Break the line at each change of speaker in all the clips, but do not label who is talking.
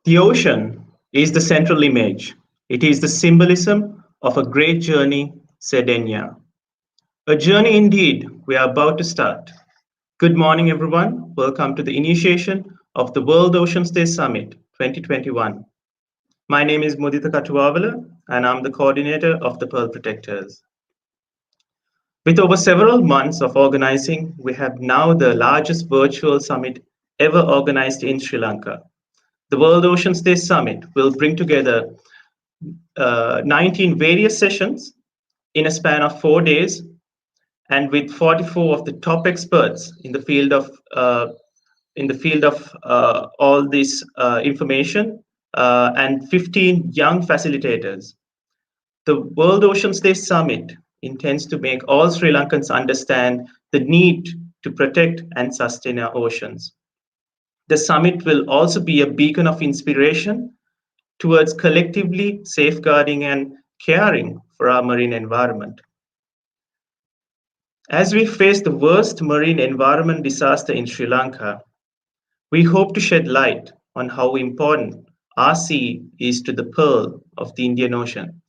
The ocean is the central image. It is the symbolism of a great journey, said Enya. A journey indeed we are about to start. Good morning, everyone. Welcome to the initiation of the World Oceans Day Summit 2021. My name is Muditha Katuwawala, and I'm the coordinator of the Pearl Protectors. With over several months of organizing, we have now the largest virtual summit ever organized in Sri Lanka. The World Oceans Day Summit will bring together 19 various sessions in a span of 4 days, and with 44 of the top experts in the field of all this information and 15 young facilitators. The World Oceans Day Summit intends to make all Sri Lankans understand the need to protect and sustain our oceans. The summit will also be a beacon of inspiration towards collectively safeguarding and caring for our marine environment. As we face the worst marine environment disaster in Sri Lanka, we hope to shed light on how important our sea is to the pearl of the Indian Ocean.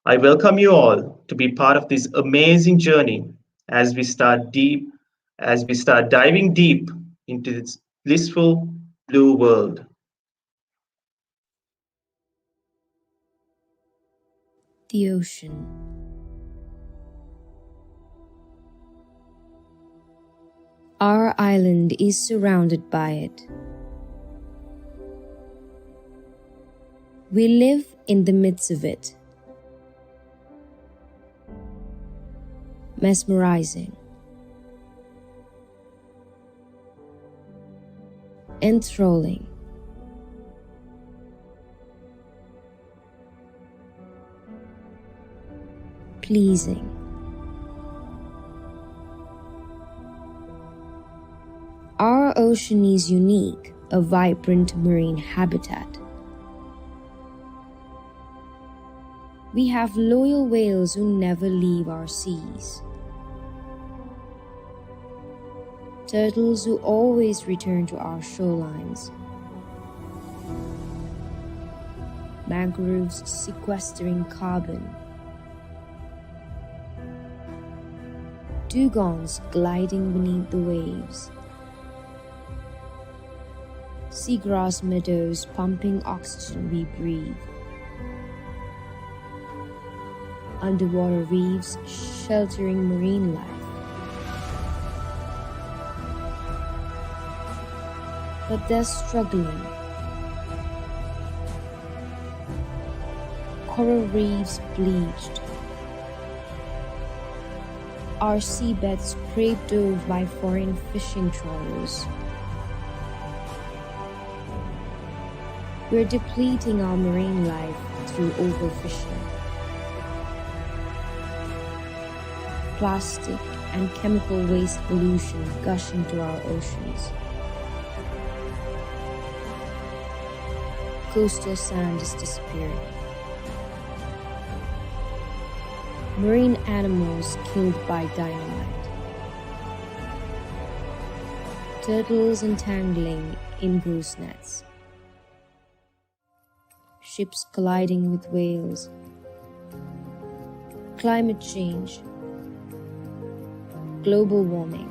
I welcome you all to be part of this amazing journey as we start diving deep into this blissful blue world.
The ocean. Our island is surrounded by it. We live in the midst of it. Mesmerizing, enthralling, pleasing. Our ocean is unique, a vibrant marine habitat. We have loyal whales who never leave our seas. Turtles who always return to our shorelines. Mangroves sequestering carbon. Dugongs gliding beneath the waves. Seagrass meadows pumping oxygen we breathe. Underwater reefs sheltering marine life. But they're struggling. Coral reefs bleached. Our seabeds scraped over by foreign fishing trawlers. We're depleting our marine life through overfishing. Plastic and chemical waste pollution gush into our oceans. Coastal sand is disappearing. Marine animals killed by dynamite. Turtles entangling in goose nets. Ships colliding with whales. Climate change. Global warming.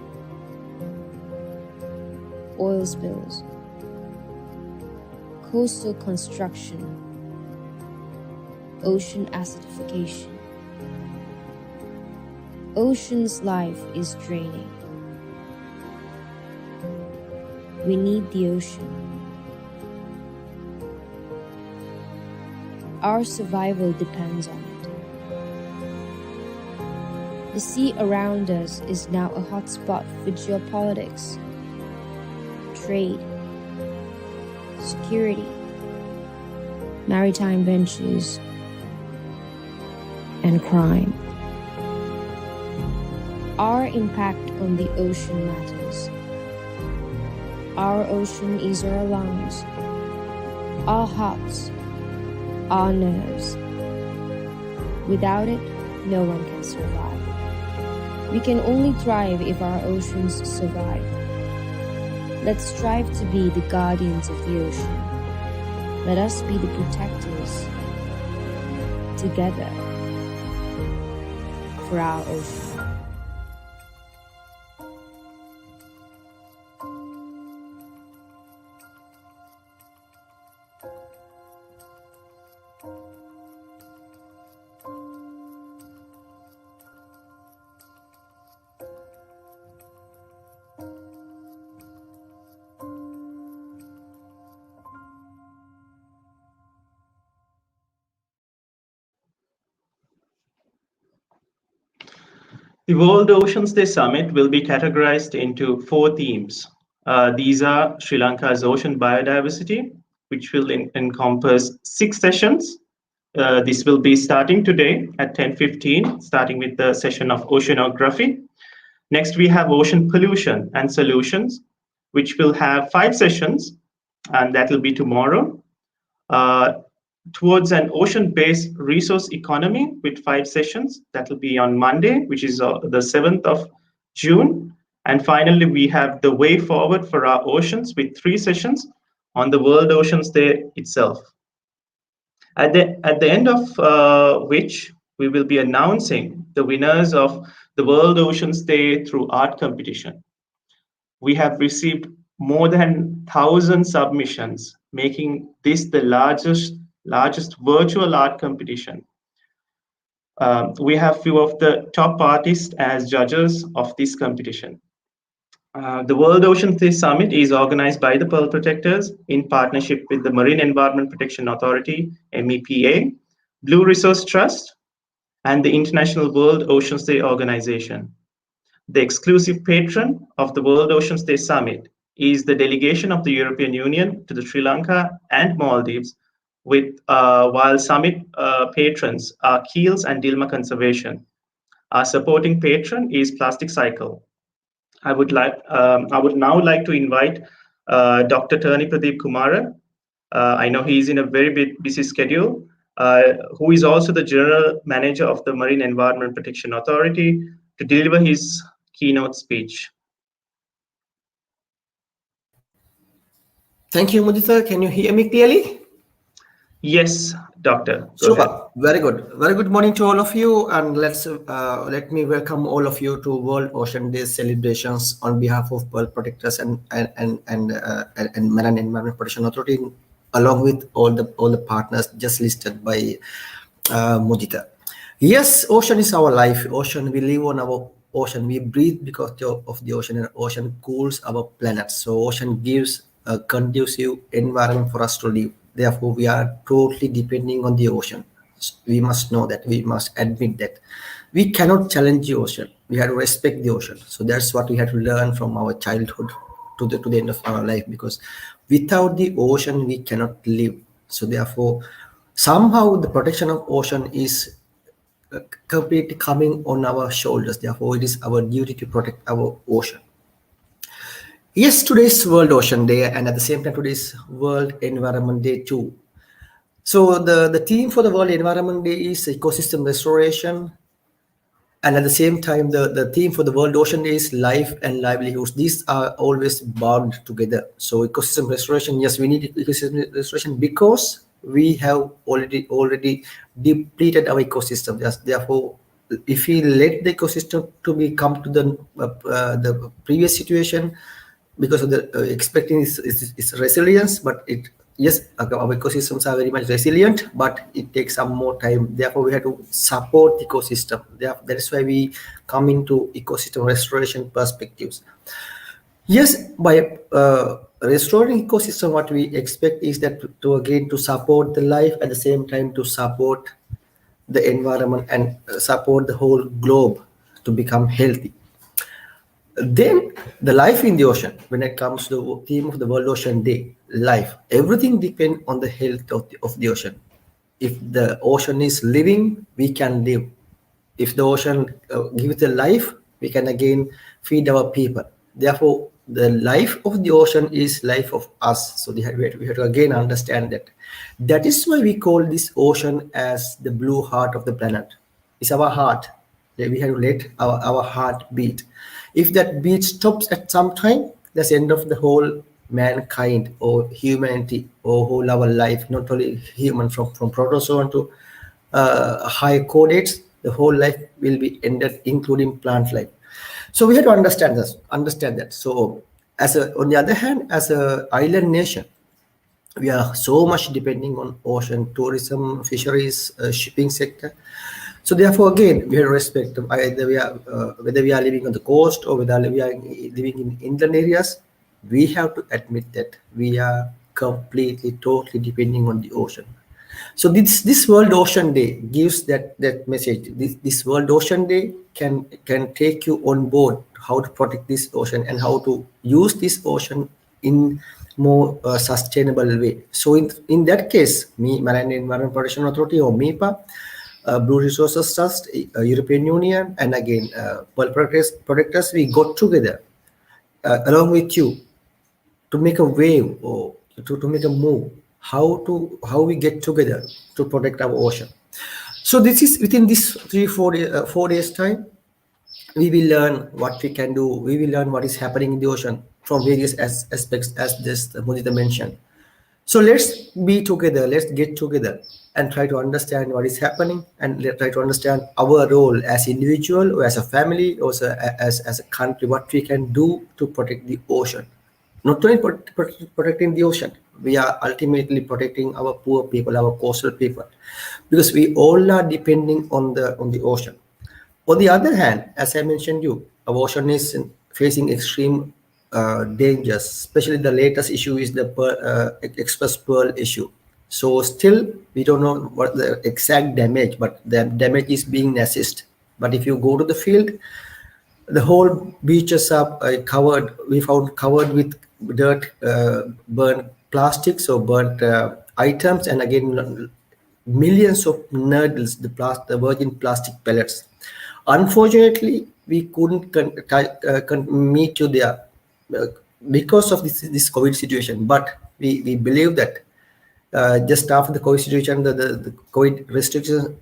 Oil spills. Coastal construction. Ocean acidification. Ocean's life is draining. We need the ocean. Our survival depends on it. The sea around us is now a hotspot for geopolitics, trade, security, maritime ventures, and crime. Our impact on the ocean matters. Our ocean is our lungs, our hearts, our nerves. Without it, no one can survive. We can only thrive if our oceans survive. Let's strive to be the guardians of the ocean. Let us be the protectors together for our ocean.
The World Oceans Day Summit will be categorized into 4 themes. These are Sri Lanka's ocean biodiversity, which will encompass 6 sessions. This will be starting today at 10:15, starting with the session of Oceanography. Next, we have ocean pollution and solutions, which will have 5 sessions, and that will be tomorrow. Towards an ocean-based resource economy with 5 sessions. That will be on Monday, which is the 7th of June. And finally, we have the way forward for our oceans with 3 sessions on the World Oceans Day itself. At the end of which, we will be announcing the winners of the World Oceans Day through art competition. We have received more than 1,000 submissions, making this the largest virtual art competition. We have few of the top artists as judges of this competition. The World Ocean Day Summit is organized by the Pearl Protectors in partnership with the Marine Environment Protection Authority, MEPA, Blue Resource Trust, and the International World Oceans Day Organization. The exclusive patron of the World Oceans Day Summit is the delegation of the European Union to the Sri Lanka and Maldives, while summit patrons are Keels and Dilma Conservation. Our supporting patron is Plastic Cycle. I would now like to invite Dr. Terney Pradeep Kumara. I know he's in a very busy schedule, who is also the General Manager of the Marine Environment Protection Authority, to deliver his keynote speech.
Thank you, Muditha. Can you hear me clearly?
Yes, Doctor.
Super. Very good. Very good morning to all of you, and let me welcome all of you to World Ocean Day celebrations on behalf of Pearl Protectors and Marine Environment Protection Authority, along with all the partners just listed by Muditha. Yes, ocean is our life. Ocean, we live on our ocean. We breathe because of the ocean, and ocean cools our planet. So ocean gives a conducive environment for us to live. Therefore, we are totally depending on the ocean. We must know that. We must admit that. We cannot challenge the ocean. We have to respect the ocean. So that's what we have to learn from our childhood to the end of our life, because without the ocean, we cannot live. So therefore, somehow the protection of ocean is completely coming on our shoulders. Therefore, it is our duty to protect our ocean. Yes, today's World Ocean Day, and at the same time, today's World Environment Day too. So the theme for the World Environment Day is ecosystem restoration, and at the same time, the theme for the World Ocean Day is life and livelihoods. These are always bound together. So ecosystem restoration, yes, we need ecosystem restoration because we have already depleted our ecosystem. Yes, therefore, if we let the ecosystem to come to the previous situation, because of the expecting is resilience, but yes, our ecosystems are very much resilient, but it takes some more time. Therefore, we have to support the ecosystem. That is why we come into ecosystem restoration perspectives. Yes, by restoring ecosystem, what we expect is that to support the life, at the same time to support the environment and support the whole globe to become healthy. Then the life in the ocean, when it comes to the theme of the World Ocean Day, life, everything depends on the health of the ocean. If the ocean is living, we can live. If the ocean gives the life, we can again feed our people. Therefore, the life of the ocean is life of us. So we have to again understand that. That is why we call this ocean as the blue heart of the planet. It's our heart. We have to let our heart beat. If that beat stops at some time, that's the end of the whole mankind or humanity or whole our life, not only human, from protozoan to high chordates, the whole life will be ended, including plant life. So we have to understand that. So on the other hand, as a island nation, we are so much depending on ocean tourism, fisheries, shipping sector. So therefore, again, we have to respect whether we are living on the coast or whether we are living in inland areas. We have to admit that we are completely, totally depending on the ocean. So this World Ocean Day gives that message. This World Ocean Day can take you on board how to protect this ocean and how to use this ocean in more sustainable way. So in that case, Marine Environment Protection Authority or MIPA, Blue Resources Trust, European Union, and again Pearl Protectors, we got together along with you to make a wave or to make a move how we get together to protect our ocean. So this is within this 4 days time, we will learn what we can do. We will learn what is happening in the ocean from various aspects, as this Muditha mentioned. So let's be together, let's get together and try to understand what is happening, and try to understand our role as individual or as a family or as a country, what we can do to protect the ocean. Not only protecting the ocean, we are ultimately protecting our poor people, our coastal people, because we all are depending on the ocean. On the other hand, as I mentioned you, our ocean is facing extreme dangers. Especially the latest issue is the express pearl issue. So still we don't know what the exact damage, but the damage is being assessed. But if you go to the field, the whole beaches are covered. We found covered with dirt, burnt plastics or burnt items, and again millions of needles, the virgin plastic pellets. Unfortunately, we couldn't meet you there because of this COVID situation. But we believe that just after the COVID situation, the COVID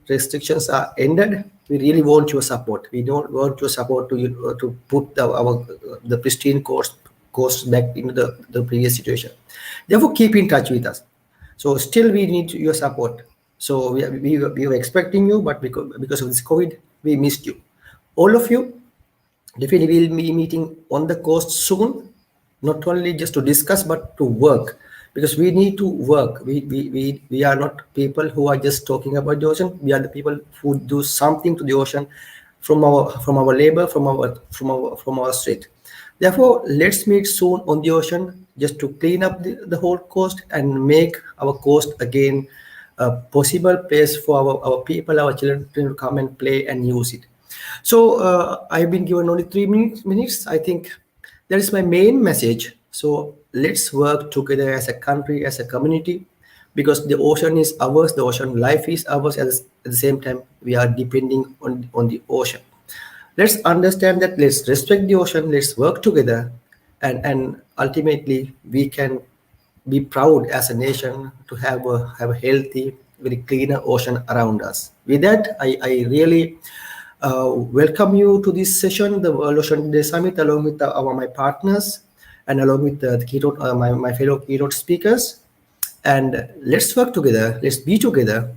restrictions are ended. We really want your support. We don't want your support to put the pristine course back into the previous situation. Therefore, keep in touch with us. So still we need your support. So we were expecting you, but because of this COVID, we missed you. All of you, definitely we'll be meeting on the coast soon, not only just to discuss, but to work, because we need to work. We are not people who are just talking about the ocean. We are the people who do something to the ocean from our labor, from our street. Therefore, let's meet soon on the ocean just to clean up the whole coast and make our coast again a possible place for our people, our children to come and play and use it. So I've been given only 3 minutes. I think that is my main message. So let's work together as a country, as a community, because the ocean is ours, the ocean life is ours. At the same time, we are depending on the ocean. Let's understand that. Let's respect the ocean. Let's work together, and ultimately we can be proud as a nation to have a healthy, very cleaner ocean around us. With that, I really welcome you to this session, the World Ocean Day Summit, along with my partners and along with the keynote, my fellow keynote speakers. And let's work together. Let's be together.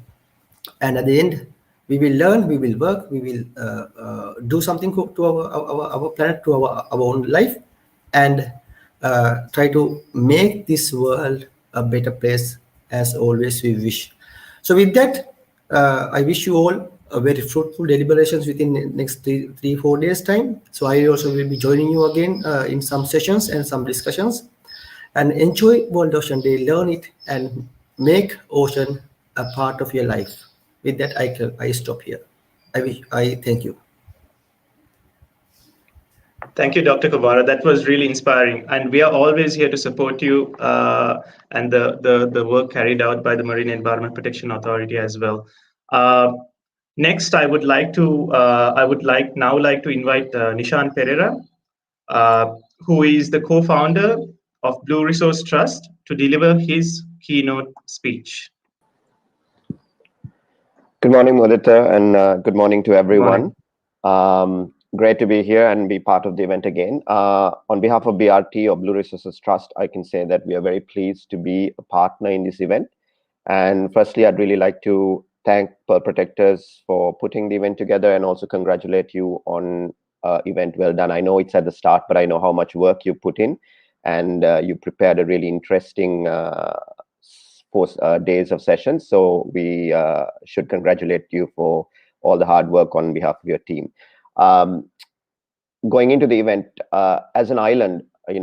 And at the end, we will learn, we will work, we will do something to our planet, to our own life, and try to make this world a better place, as always we wish. So with that, I wish you all a very fruitful deliberations within the next 4 days time. So I also will be joining you again in some sessions and some discussions. And enjoy World Ocean Day, learn it, and make ocean a part of your life. With that, I stop here. I thank you.
Thank you, Dr. Kumara. That was really inspiring. And we are always here to support you and the work carried out by the Marine Environment Protection Authority as well. Next, I would like to like to invite Nishan Perera, who is the co-founder of Blue Resource Trust, to deliver his keynote speech.
Good morning, Muditha, and good morning to everyone. Great to be here and be part of the event again. On behalf of BRT or Blue Resources Trust, I can say that we are very pleased to be a partner in this event. And firstly, I'd really like to thank Pearl Protectors for putting the event together and also congratulate you on event well done. I know it's at the start, but I know how much work you put in, and you prepared a really interesting 4 days of sessions. So we should congratulate you for all the hard work on behalf of your team. Going into the event, as an island,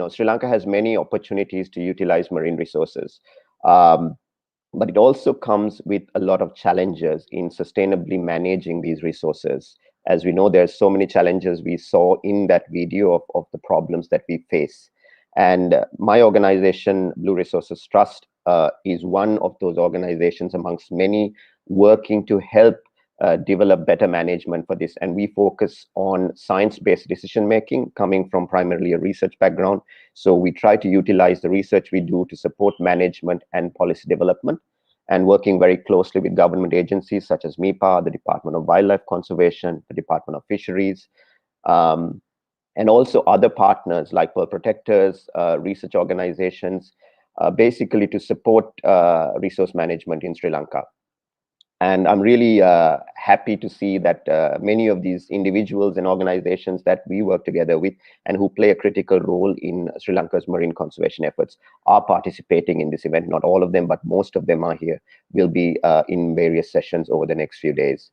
Sri Lanka has many opportunities to utilize marine resources. But it also comes with a lot of challenges in sustainably managing these resources. As we know, there's so many challenges we saw in that video of the problems that we face. And my organization, Blue Resources Trust, is one of those organizations amongst many working to help develop better management for this. And we focus on science-based decision-making, coming from primarily a research background. So we try to utilize the research we do to support management and policy development, and working very closely with government agencies such as MIPA, the Department of Wildlife Conservation, the Department of Fisheries, and also other partners like Pearl Protectors, research organizations, basically to support resource management in Sri Lanka. And I'm really happy to see that many of these individuals and organizations that we work together with and who play a critical role in Sri Lanka's marine conservation efforts are participating in this event. Not all of them, but most of them are here, will be in various sessions over the next few days.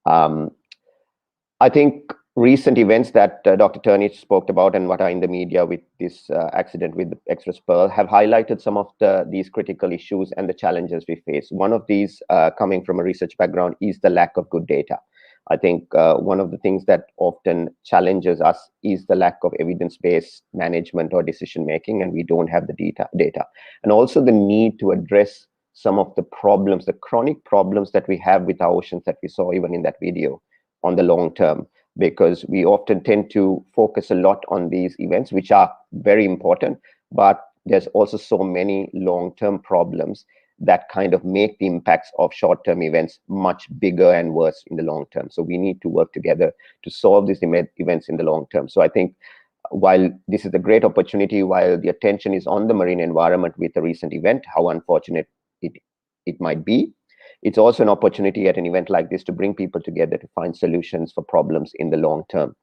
I think recent events that Dr. Terney spoke about and what are in the media with this accident with the Express Pearl have highlighted some of these critical issues and the challenges we face. One of these, coming from a research background, is the lack of good data. I think one of the things that often challenges us is the lack of evidence-based management or decision-making, and we don't have the data. And also the need to address some of the problems, the chronic problems that we have with our oceans that we saw even in that video on the long term, because we often tend to focus a lot on these events, which are very important, but there's also so many long-term problems that kind of make the impacts of short-term events much bigger and worse in the long term. So we need to work together to solve these events in the long term. So I think while this is a great opportunity, while the attention is on the marine environment with the recent event, how unfortunate it might be, it's also an opportunity at an event like this to bring people together to find solutions for problems in the long term.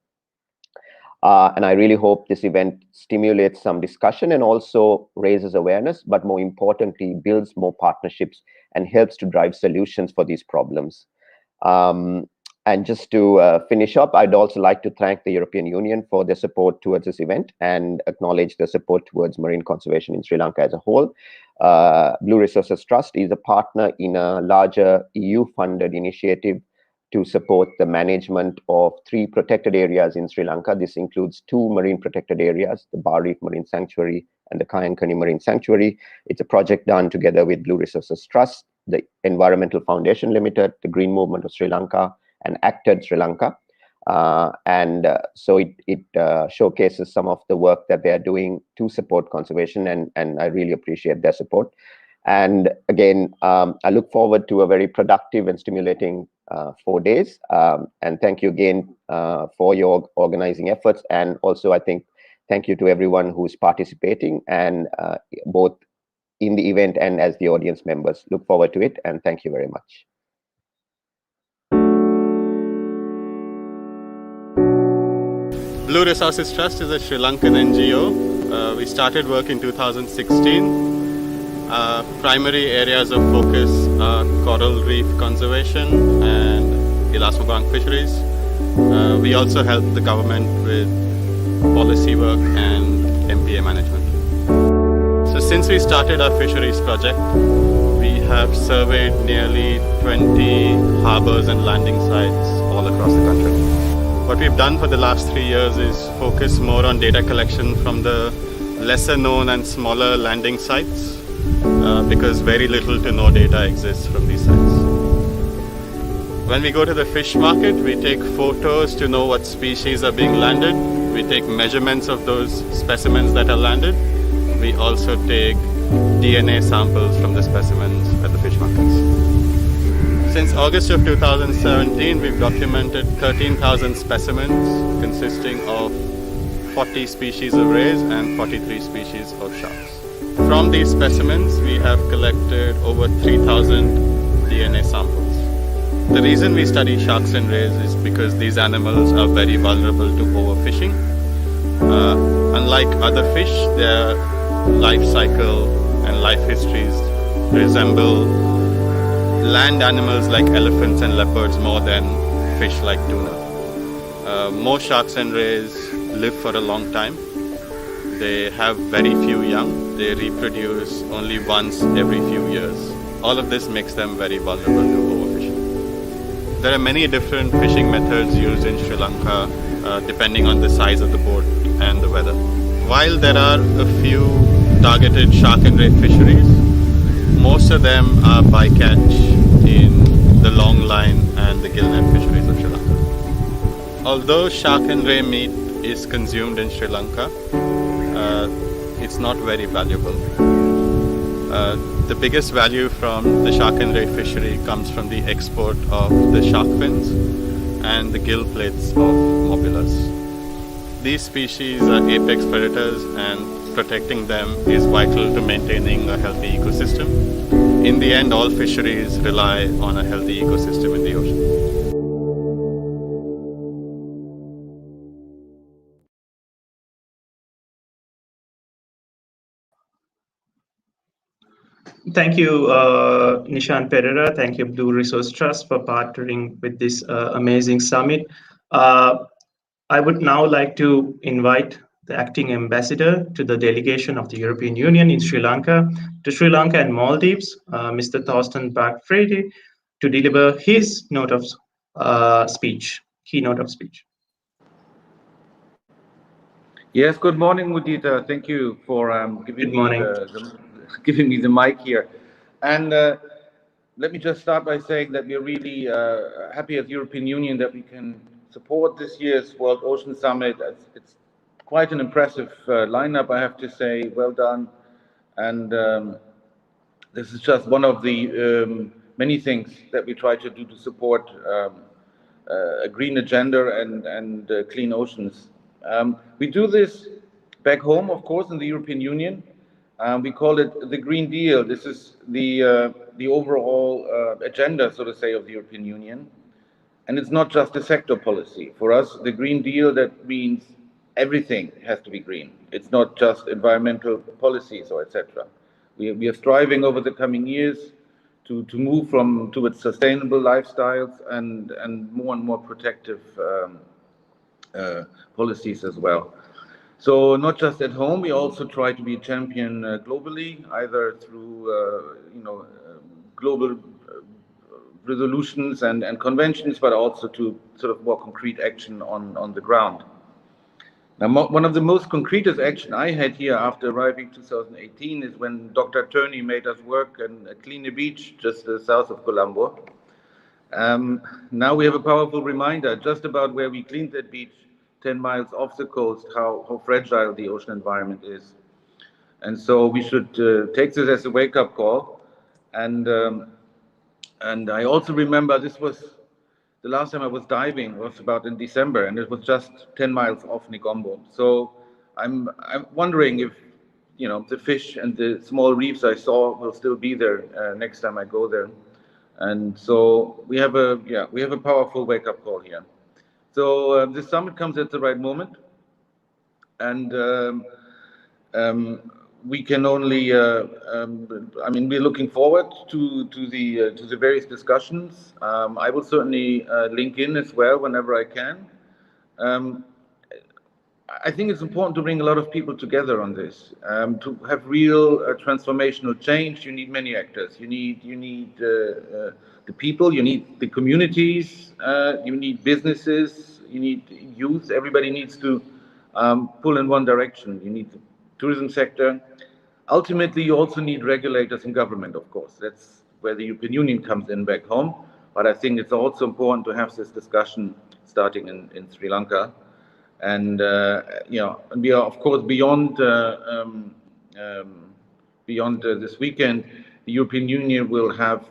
And I really hope this event stimulates some discussion and also raises awareness, but more importantly, builds more partnerships and helps to drive solutions for these problems. And just to finish up, I'd also like to thank the European Union for their support towards this event and acknowledge the support towards marine conservation in Sri Lanka as a whole. Blue Resources Trust is a partner in a larger EU-funded initiative to support the management of 3 protected areas in Sri Lanka. This includes 2 marine protected areas, the Bar Reef Marine Sanctuary and the Kayankani Marine Sanctuary. It's a project done together with Blue Resources Trust, the Environmental Foundation Limited, the Green Movement of Sri Lanka, and Acted Sri Lanka. So it showcases some of the work that they are doing to support conservation, and I really appreciate their support. And again, I look forward to a very productive and stimulating 4 days. And thank you again for your organizing efforts. And also, I think, thank you to everyone who's participating, and both in the event and as the audience members. Look forward to it, and thank you very much.
Blue Resources Trust is a Sri Lankan NGO. We started work in 2016. Primary areas of focus are coral reef conservation and elasmobranch fisheries. We also help the government with policy work and MPA management. So since we started our fisheries project, we have surveyed nearly 20 harbors and landing sites all across the country. What we've done for the last 3 years is focus more on data collection from the lesser known and smaller landing sites because very little to no data exists from these sites. When we go to the fish market, we take photos to know what species are being landed. We take measurements of those specimens that are landed. We also take DNA samples from the specimens at the fish markets. Since August of 2017, we've documented 13,000 specimens consisting of 40 species of rays and 43 species of sharks. From these specimens, we have collected over 3,000 DNA samples. The reason we study sharks and rays is because these animals are very vulnerable to overfishing. Unlike other fish, their life cycle and life histories resemble land animals like elephants and leopards more than fish like tuna. Most sharks and rays live for a long time. They have very few young. They reproduce only once every few years. All of this makes them very vulnerable to overfishing. There are many different fishing methods used in Sri Lanka depending on the size of the boat and the weather. While there are a few targeted shark and ray fisheries, most of them are bycatch in the long line and the gillnet fisheries of Sri Lanka. Although shark and ray meat is consumed in Sri Lanka, it's not very valuable. The biggest value from the shark and ray fishery comes from the export of the shark fins and the gill plates of mobulas. These species are apex predators, and protecting them is vital to maintaining a healthy ecosystem. In the end, all fisheries rely on a healthy ecosystem in the ocean.
Thank you, Nishan Perera. Thank you, Blue Resource Trust, for partnering with this amazing summit. I would now like to invite the acting ambassador to the delegation of the European Union in Sri Lanka, to Sri Lanka and Maldives, Mr. Thorsten Bargfrede, to deliver his note of keynote of speech.
Yes, good morning, Muditha. Thank you for giving me the mic here. And let me just start by saying that we're really happy as European Union that we can support this year's World Ocean Summit. It's quite an impressive lineup, I have to say. Well done. And this is just one of the many things that we try to do to support a green agenda and clean oceans. We do this back home, of course, in the European Union. We call it the Green Deal. This is the overall agenda, so to say, of the European Union. And it's not just a sector policy. For us, the Green Deal, that means everything has to be green. It's not just environmental policies or etc. We are striving over the coming years to move towards sustainable lifestyles and more protective policies as well. So not just at home, we also try to be a champion globally, either through global resolutions and conventions, but also to sort of more concrete action on the ground. Now, one of the most concretest action I had here after arriving 2018 is when Dr. Terney made us work and clean a beach just south of Colombo. Now we have a powerful reminder just about where we cleaned that beach 10 miles off the coast, how fragile the ocean environment is. And so we should take this as a wake-up call. And I also remember this was the last time I was diving was about in December, and it was just 10 miles off Negombo. So I'm wondering if the fish and the small reefs I saw will still be there next time I go there. And so we have a powerful wake-up call here. So this summit comes at the right moment, and we can only. We're looking forward to the various discussions. I will certainly link in as well whenever I can. I think it's important to bring a lot of people together on this. To have real transformational change, you need many actors. You need the people, you need the communities, you need businesses, you need youth. Everybody needs to pull in one direction. You need the tourism sector. Ultimately, you also need regulators and government, of course. That's where the European Union comes in back home. But I think it's also important to have this discussion starting in Sri Lanka. And we are, of course, beyond this weekend. The European Union will have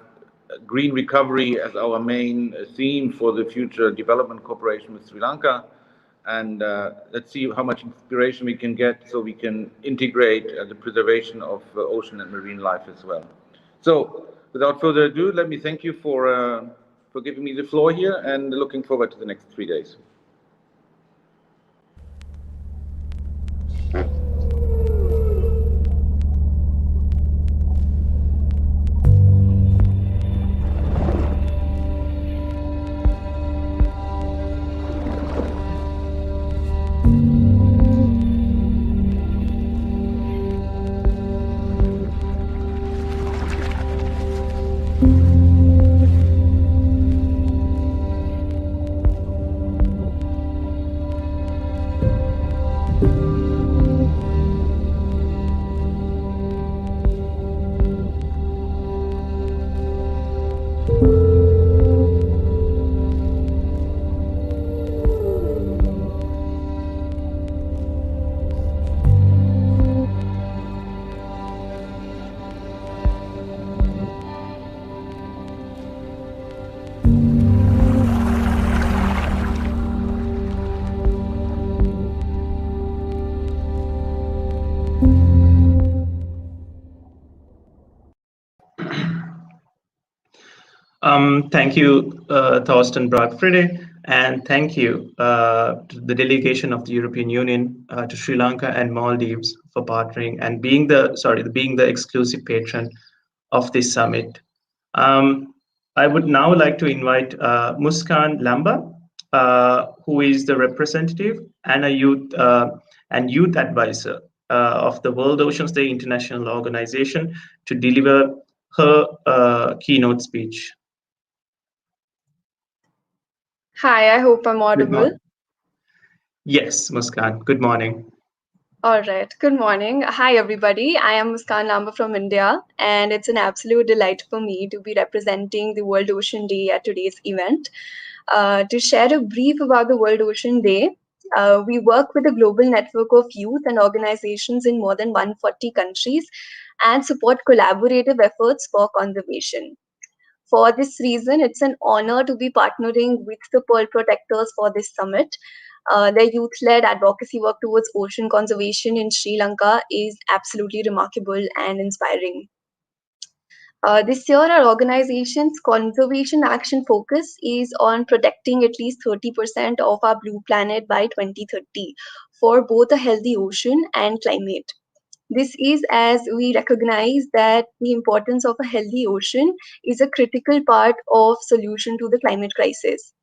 green recovery as our main theme for the future development cooperation with Sri Lanka. And let's see how much inspiration we can get so we can integrate the preservation of ocean and marine life as well. So without further ado, let me thank you for giving me the floor here, and looking forward to the next 3 days.
Thank you, Thorsten Bargfrede, and thank you to the delegation of the European Union to Sri Lanka and Maldives for partnering and being the exclusive patron of this summit. I would now like to invite Muskan Lamba, who is the representative and a youth advisor of the World Oceans Day International Organization, to deliver her keynote speech.
Hi, I hope I'm
Good
audible.
morning. Yes, Muskan. Good morning.
All right. Good morning. Hi, everybody. I am Muskan Lamba from India, and it's an absolute delight for me to be representing the World Ocean Day at today's event. To share a brief about the World Ocean Day, we work with a global network of youth and organizations in more than 140 countries and support collaborative efforts for conservation. For this reason, it's an honor to be partnering with the Pearl Protectors for this summit. Their youth led advocacy work towards ocean conservation in Sri Lanka is absolutely remarkable and inspiring. This year, our organization's conservation action focus is on protecting at least 30% of our blue planet by 2030 for both a healthy ocean and climate. This is as we recognize that the importance of a healthy ocean is a critical part of solution to the climate crisis.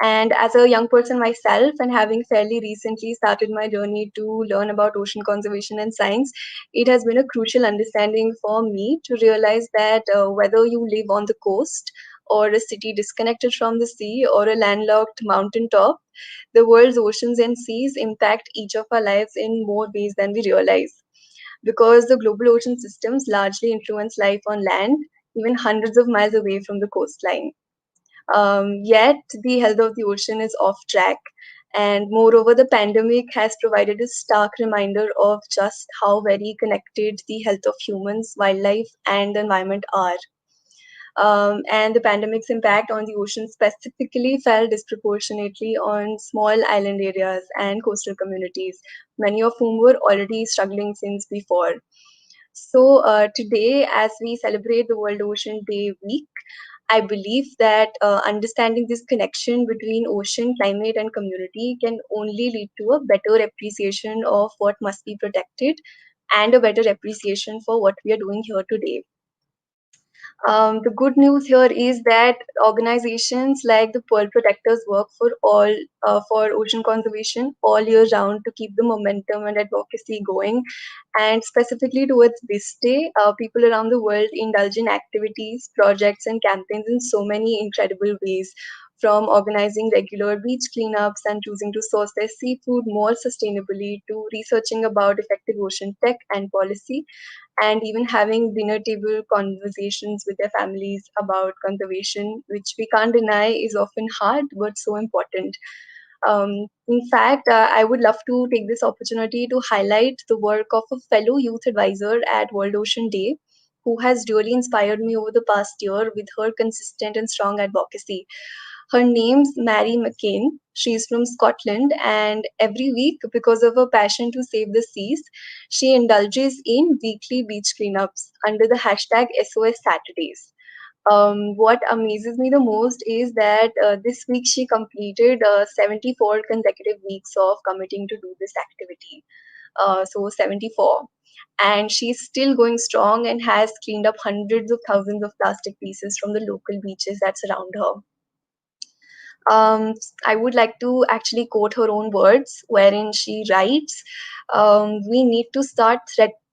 And as a young person myself, and having fairly recently started my journey to learn about ocean conservation and science, it has been a crucial understanding for me to realize that whether you live on the coast or a city disconnected from the sea or a landlocked mountaintop, the world's oceans and seas impact each of our lives in more ways than we realize. Because the global ocean systems largely influence life on land, even hundreds of miles away from the coastline. Yet, the health of the ocean is off track. And moreover, the pandemic has provided a stark reminder of just how very connected the health of humans, wildlife, and the environment are. And the pandemic's impact on the ocean specifically fell disproportionately on small island areas and coastal communities, many of whom were already struggling since before. So, today, as we celebrate the World Ocean Day week, I believe that understanding this connection between ocean, climate, and community can only lead to a better appreciation of what must be protected and a better appreciation for what we are doing here today. The good news here is that organizations like the Pearl Protectors work for ocean conservation all year round to keep the momentum and advocacy going. And specifically towards this day, people around the world indulge in activities, projects, and campaigns in so many incredible ways. From organizing regular beach cleanups and choosing to source their seafood more sustainably to researching about effective ocean tech and policy, and even having dinner table conversations with their families about conservation, which we can't deny is often hard but so important. In fact, I would love to take this opportunity to highlight the work of a fellow youth advisor at World Ocean Day, who has really inspired me over the past year with her consistent and strong advocacy. Her name's Mary McCain. She's from Scotland, and every week, because of her passion to save the seas, she indulges in weekly beach cleanups under the hashtag SOS Saturdays. What amazes me the most is that this week she completed 74 consecutive weeks of committing to do this activity. So 74. And she's still going strong and has cleaned up hundreds of thousands of plastic pieces from the local beaches that surround her. I would like to actually quote her own words, wherein she writes, we need to start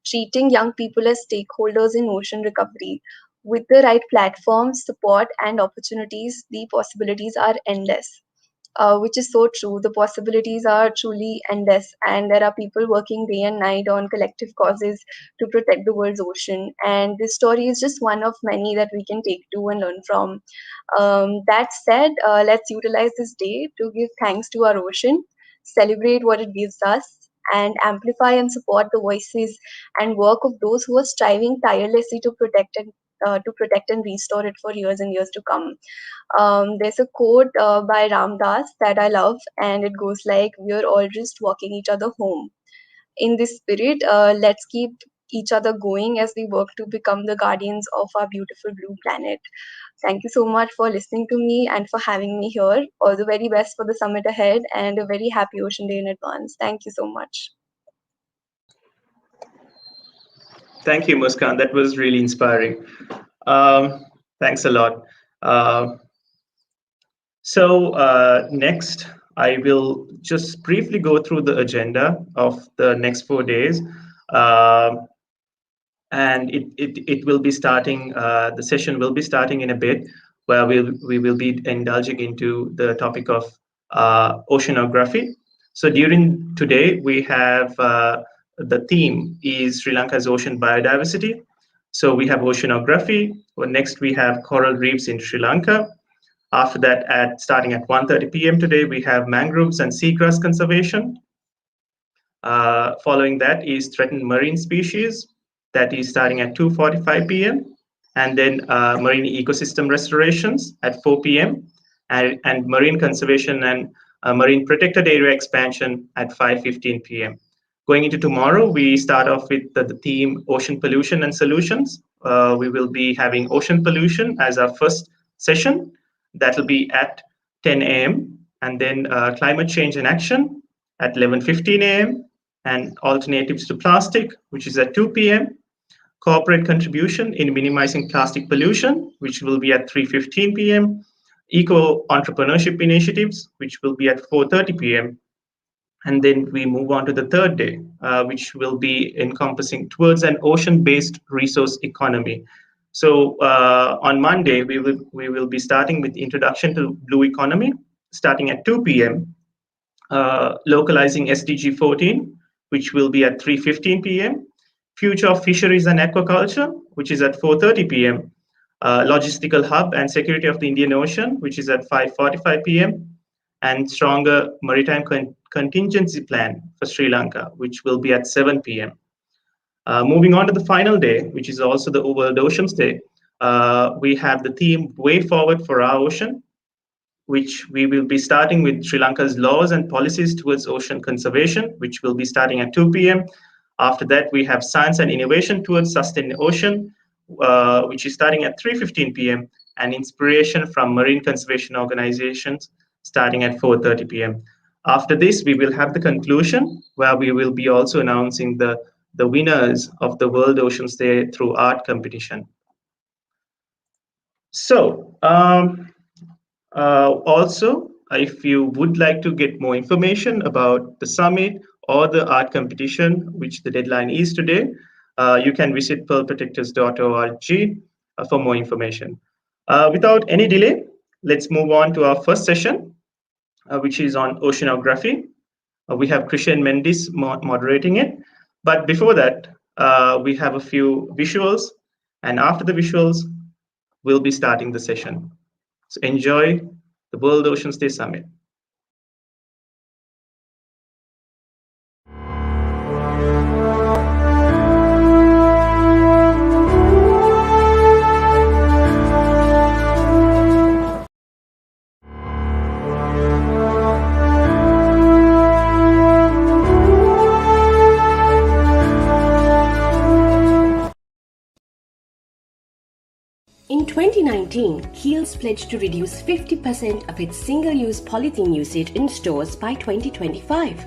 treating young people as stakeholders in ocean recovery. With the right platforms, support, and opportunities, the possibilities are endless. Which is so true. The possibilities are truly endless, and there are people working day and night on collective causes to protect the world's ocean. And this story is just one of many that we can take to and learn from. That said, let's utilize this day to give thanks to our ocean, celebrate what it gives us, and amplify and support the voices and work of those who are striving tirelessly to protect and restore it for years and years to come. There's a quote by Ram Dass that I love, and it goes like, "We're all just walking each other home." In this spirit, let's keep each other going as we work to become the guardians of our beautiful blue planet. Thank you so much for listening to me and for having me here. All the very best for the summit ahead, and a very happy Ocean Day in advance. Thank you so much.
Thank you, Muskan. That was really inspiring. Thanks a lot. Next, I will just briefly go through the agenda of the next 4 days. And it will be starting, the session will be starting in a bit, where we will be indulging into the topic of oceanography. So during today, we have the theme is Sri Lanka's ocean biodiversity. So we have oceanography. Well, next we have coral reefs in Sri Lanka. After that, starting at 1:30 p.m. today, we have mangroves and seagrass conservation. Following that is threatened marine species. That is starting at 2:45 p.m. And then marine ecosystem restorations at 4 p.m. and marine conservation and marine protected area expansion at 5:15 p.m. Going into tomorrow, we start off with the theme ocean pollution and solutions. We will be having ocean pollution as our first session. That will be at 10 a.m. And then climate change in action at 11:15 a.m. and alternatives to plastic, which is at 2 p.m. Corporate contribution in minimizing plastic pollution, which will be at 3:15 p.m. Eco entrepreneurship initiatives, which will be at 4:30 p.m. And then we move on to the third day, which will be encompassing towards an ocean-based resource economy. So on Monday, we will be starting with introduction to blue economy, starting at 2 p.m. Localizing SDG 14, which will be at 3:15 p.m. Future of fisheries and aquaculture, which is at 4:30 p.m. Logistical hub and security of the Indian Ocean, which is at 5:45 p.m. And stronger maritime contingency plan for Sri Lanka, which will be at 7 p.m. Moving on to the final day, which is also the World Oceans Day, we have the theme Way Forward for Our Ocean, which we will be starting with Sri Lanka's laws and policies towards ocean conservation, which will be starting at 2 p.m. After that, we have science and innovation towards sustained ocean, which is starting at 3:15 p.m. and inspiration from marine conservation organizations starting at 4:30 p.m. After this, we will have the conclusion where we will be also announcing the winners of the World Oceans Day through art competition. So also, if you would like to get more information about the summit or the art competition, which the deadline is today, you can visit pearlprotectors.org for more information. Without any delay, let's move on to our first session, which is on oceanography. We have Chryshane Mendis moderating it. But before that, we have a few visuals. And after the visuals, we'll be starting the session. So enjoy the World Oceans Day Summit.
2019, Kiehl's pledged to reduce 50% of its single-use polythene usage in stores by 2025.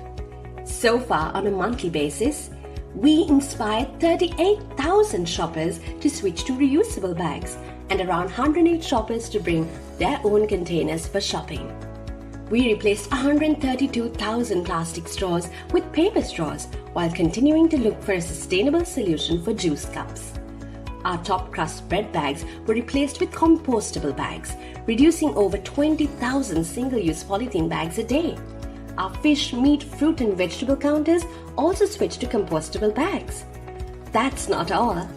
So far, on a monthly basis, we inspired 38,000 shoppers to switch to reusable bags and around 108 shoppers to bring their own containers for shopping. We replaced 132,000 plastic straws with paper straws while continuing to look for a sustainable solution for juice cups. Our top crust bread bags were replaced with compostable bags, reducing over 20,000 single-use polythene bags a day. Our fish, meat, fruit and vegetable counters also switched to compostable bags. That's not all.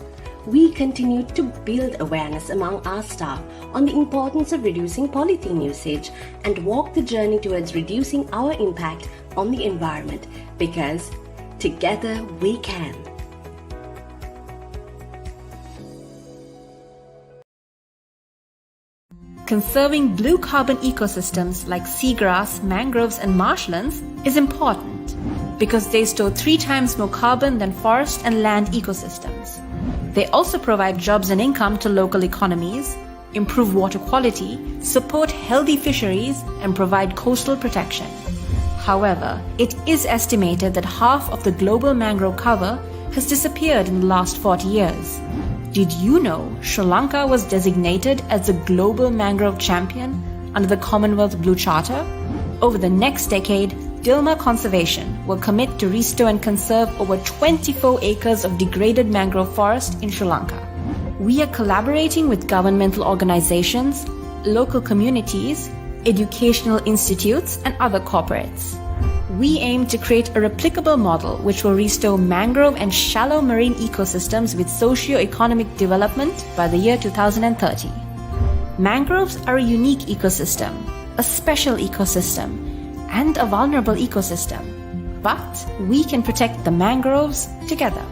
We continued to build awareness among our staff on the importance of reducing polythene usage and walk the journey towards reducing our impact on the environment, because together we can.
Conserving blue carbon ecosystems like seagrass, mangroves and marshlands is important because they store 3 times more carbon than forest and land ecosystems. They also provide jobs and income to local economies, improve water quality, support healthy fisheries, and provide coastal protection. However, it is estimated that half of the global mangrove cover has disappeared in the last 40 years. Did you know Sri Lanka was designated as the global mangrove champion under the Commonwealth Blue Charter? Over the next decade, Dilma Conservation will commit to restore and conserve over 24 acres of degraded mangrove forest in Sri Lanka. We are collaborating with governmental organizations, local communities, educational institutes, and other corporates. We aim to create a replicable model which will restore mangrove and shallow marine ecosystems with socio-economic development by the year 2030. Mangroves are a unique ecosystem, a special ecosystem, and a vulnerable ecosystem. But we can protect the mangroves together.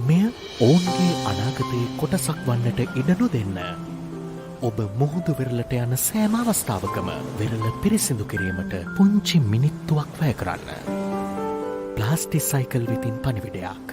මෙය ඔවුන්ගේ අනාගතයේ කොටසක් වන්නට ඉඩ නොදෙන්න. ඔබ මුහුදු වෙරළට යන සෑම අවස්ථාවකම වෙරළ පිරිසිදු කිරීමට පුංචි මිනිත්තුවක් වැය කරන්න. ප්ලාස්ටික් සයිකල් විතින් පණිවිඩයක්.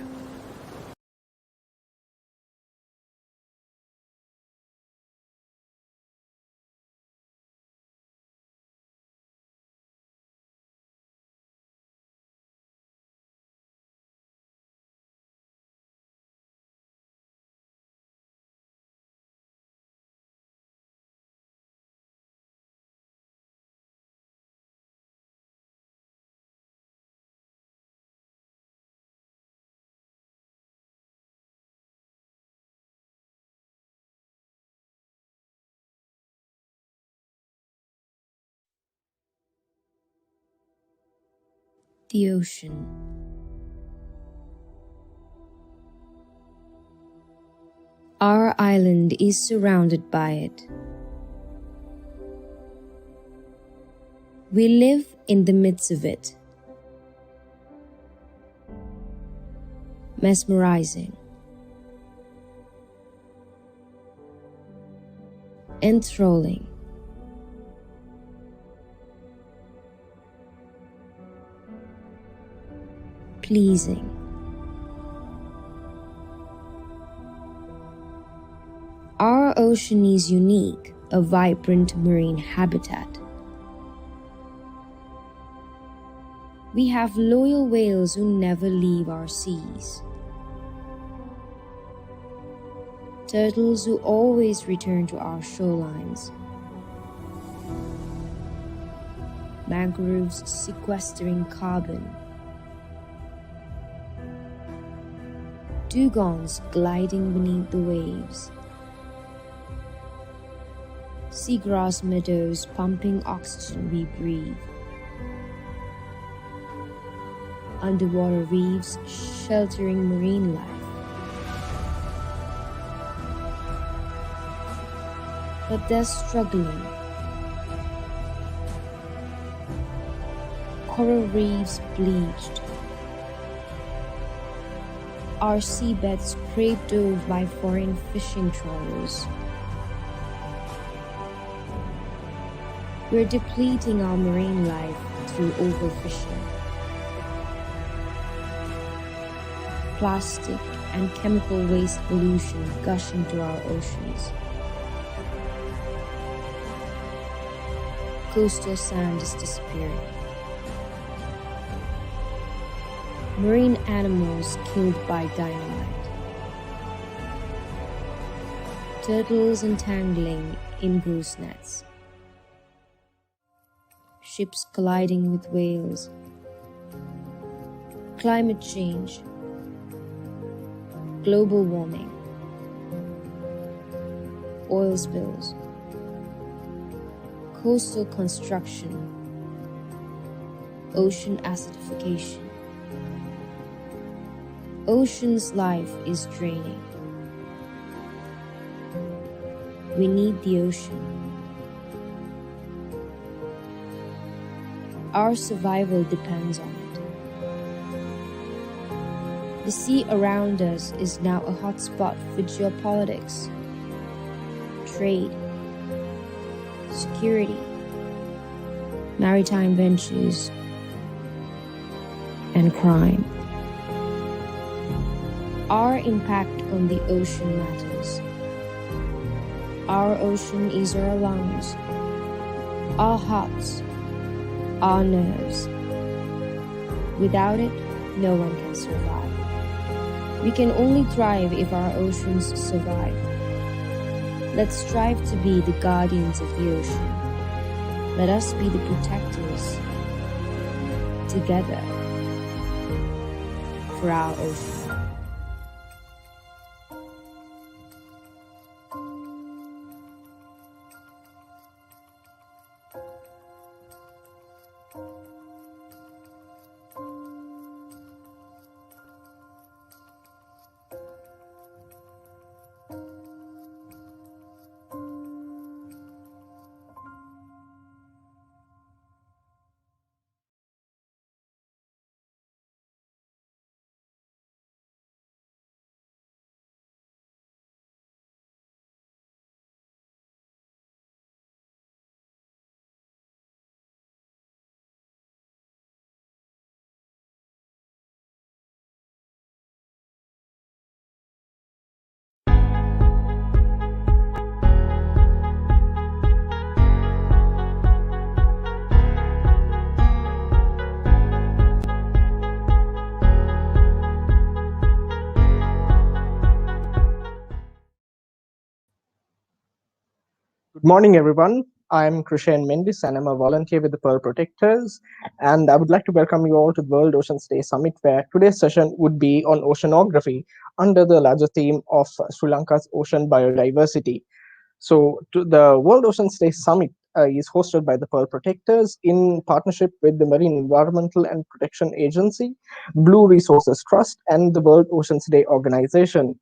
The ocean. Our island is surrounded by it. We live in the midst of it. Mesmerizing. Enthralling. Pleasing. Our ocean is unique, a vibrant marine habitat. We have loyal whales who never leave our seas. Turtles who always return to our shorelines. Mangroves sequestering carbon. Dugongs gliding beneath the waves. Seagrass meadows pumping oxygen we breathe. underwater reefs sheltering marine life. But they're struggling. Coral reefs bleached. Our seabeds scraped over by foreign fishing trawlers. We're depleting our marine life through overfishing. Plastic and chemical waste pollution gush into our oceans. Coastal sand is disappearing. Marine animals killed by dynamite. Turtles entangling in goose nets. Ships colliding with whales. Climate change. Global warming. Oil spills. Coastal construction. Ocean acidification. Ocean's life is draining. We need the ocean. Our survival depends on it. The sea around us is now a hotspot for geopolitics, trade, security, maritime ventures, and crime. Our impact on the ocean matters. Our ocean is our lungs, our hearts, our nerves. Without it, no one can survive. We can only thrive if our oceans survive. Let's strive to be the guardians of the ocean. Let us be the protectors, together, for our ocean.
Good morning, everyone. I'm Chryshane Mendis, and I'm a volunteer with the Pearl Protectors. And I would like to welcome you all to the World Oceans Day Summit, where today's session would be on oceanography under the larger theme of Sri Lanka's ocean biodiversity. So the World Oceans Day Summit is hosted by the Pearl Protectors in partnership with the Marine Environmental and Protection Agency, Blue Resources Trust, and the World Oceans Day Organization.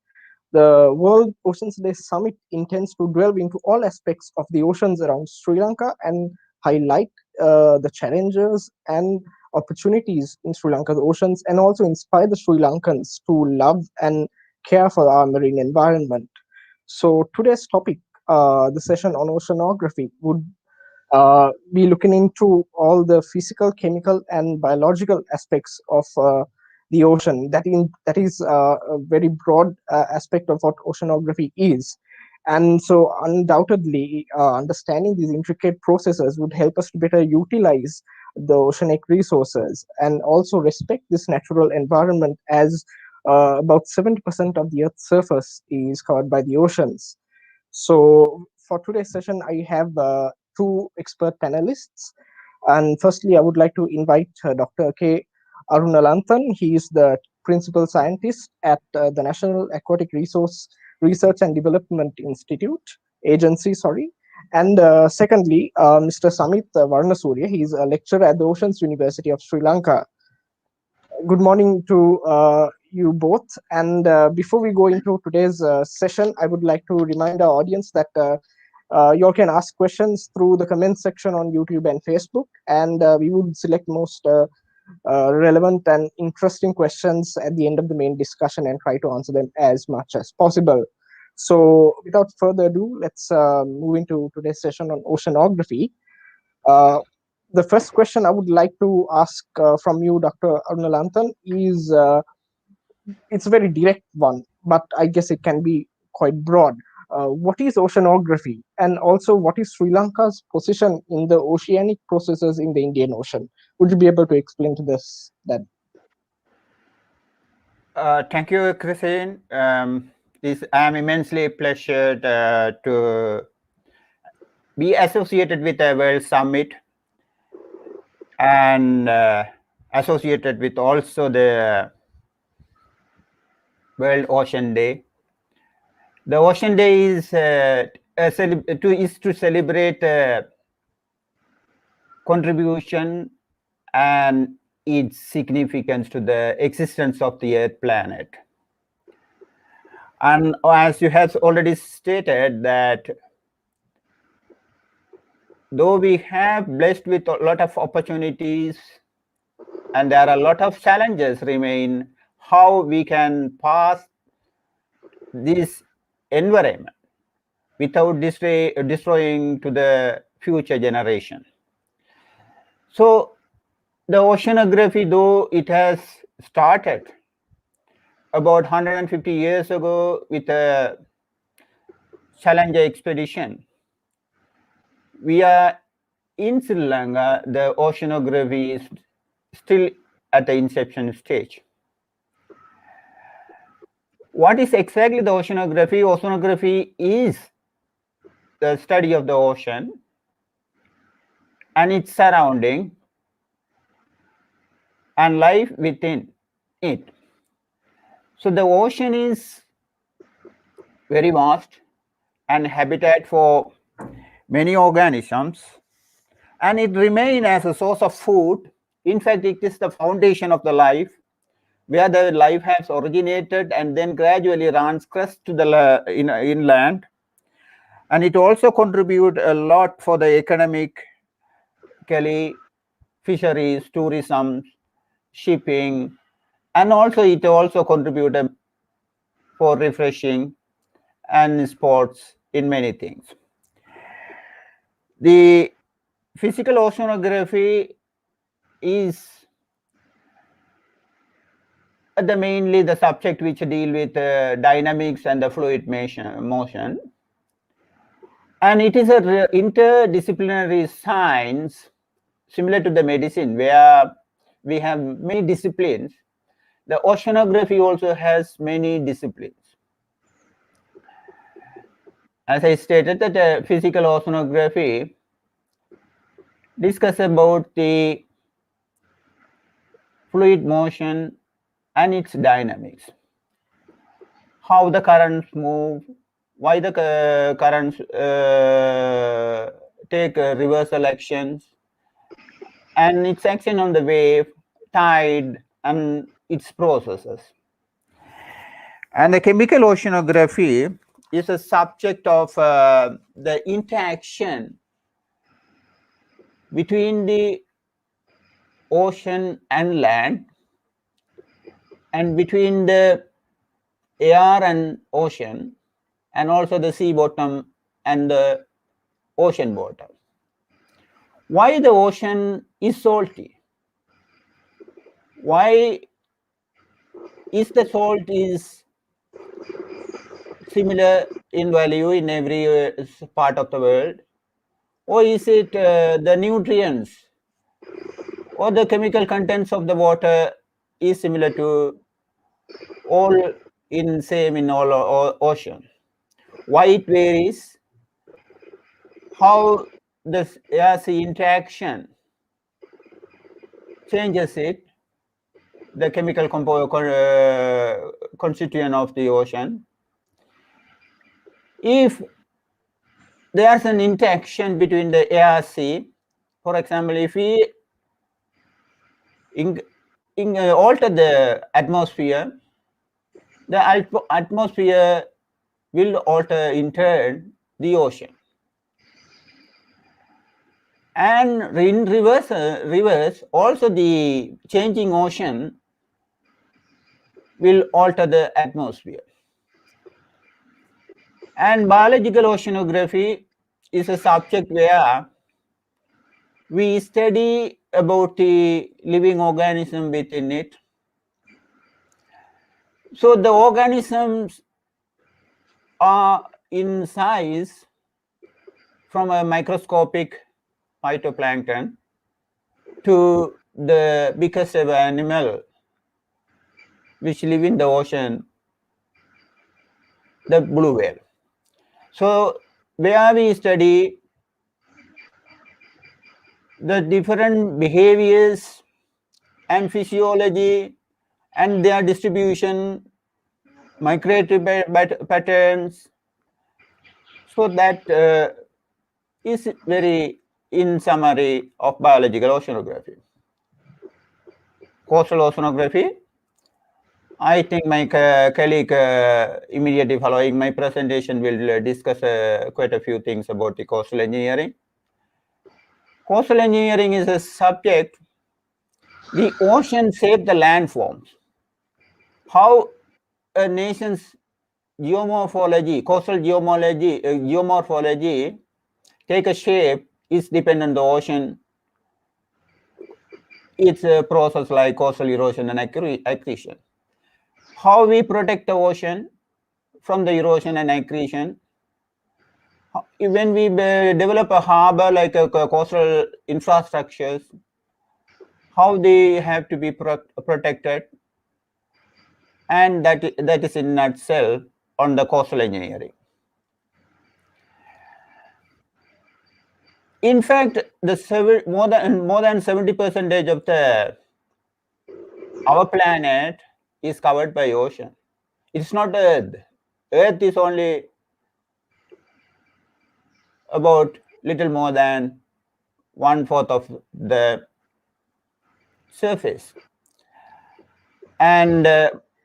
The World Oceans Day Summit intends to delve into all aspects of the oceans around Sri Lanka and highlight the challenges and opportunities in Sri Lanka's oceans, and also inspire the Sri Lankans to love and care for our marine environment. So today's topic, the session on oceanography, would be looking into all the physical, chemical, and biological aspects of the ocean. That is a very broad aspect of what oceanography is. And so undoubtedly, understanding these intricate processes would help us to better utilize the oceanic resources and also respect this natural environment, as about 70% of the Earth's surface is covered by the oceans. So for today's session, I have two expert panelists. And firstly, I would like to invite Dr. K. Arulananthan. He is the principal scientist at the National Aquatic Research and Development Agency. And secondly, Mr. Sameeth Warnasuriya. He is a lecturer at the Oceans University of Sri Lanka. Good morning to you both. And before we go into today's session, I would like to remind our audience that you all can ask questions through the comment section on YouTube and Facebook, and we would select most relevant and interesting questions at the end of the main discussion and try to answer them as much as possible. So without further ado, let's move into today's session on oceanography. The first question I would like to ask from you, Dr. Arulananthan, is it's a very direct one, but I guess it can be quite broad. What is oceanography, and also what is Sri Lanka's position in the oceanic processes in the Indian Ocean? Would you be able to explain to this then?
Thank you, Chryshane. I'm immensely pleasured to be associated with the World Summit and associated with also the World Ocean Day. The Ocean Day is to celebrate contribution and its significance to the existence of the Earth planet. And as you have already stated, that though we have blessed with a lot of opportunities and there are a lot of challenges remain, how we can pass this environment without destroying to the future generation. So the oceanography, though it has started about 150 years ago with a Challenger expedition, we are in Sri Lanka, the oceanography is still at the inception stage. What is exactly the oceanography? Oceanography is the study of the ocean and its surrounding and life within it. So the ocean is very vast and habitat for many organisms, and it remains as a source of food. In fact, it is the foundation of the life, where the life has originated and then gradually runs crest to the inland. And it also contributes a lot for the economically, fisheries, tourism, shipping, and also it also contributed for refreshing and sports in many things. The physical oceanography is mainly the subject which deal with dynamics and the fluid motion. And it is an interdisciplinary science similar to the medicine, where we have many disciplines. The oceanography also has many disciplines. As I stated, that physical oceanography discuss about the fluid motion and its dynamics, how the currents move, why the currents take reversal actions, and its action on the wave, tide, and its processes. And the chemical oceanography is a subject of the interaction between the ocean and land, and between the air and ocean, and also the sea bottom and the ocean bottom. Why the ocean is salty? Why is the salt is similar in value in every part of the world? Or is it the nutrients or the chemical contents of the water is similar to all in same in all ocean? Why it varies? How the air-sea interaction changes it, the chemical constituent of the ocean. If there's an interaction between the air sea, for example, if we alter the atmosphere, the atmosphere will alter in turn the ocean. And in reverse, also the changing ocean will alter the atmosphere. And biological oceanography is a subject where we study about the living organism within it. So the organisms are in size from a microscopic phytoplankton to the biggest ever animal which live in the ocean, the blue whale. So where we study the different behaviors and physiology and their distribution, migratory patterns. So that is very in summary of biological oceanography. Coastal oceanography, I think my colleague immediately following my presentation will discuss quite a few things about the coastal engineering. Coastal engineering is a subject. The ocean shapes the landforms. How a nation's geomorphology, coastal geomorphology take a shape is dependent on the ocean. It's a process like coastal erosion and accretion. How we protect the ocean from the erosion and accretion. When we develop a harbor like a coastal infrastructures, how they have to be protected, and that is in a nutshell on the coastal engineering. In fact, the more than 70% of our planet is covered by ocean. It's not Earth. Earth is only about little more than 1/4 of the surface, and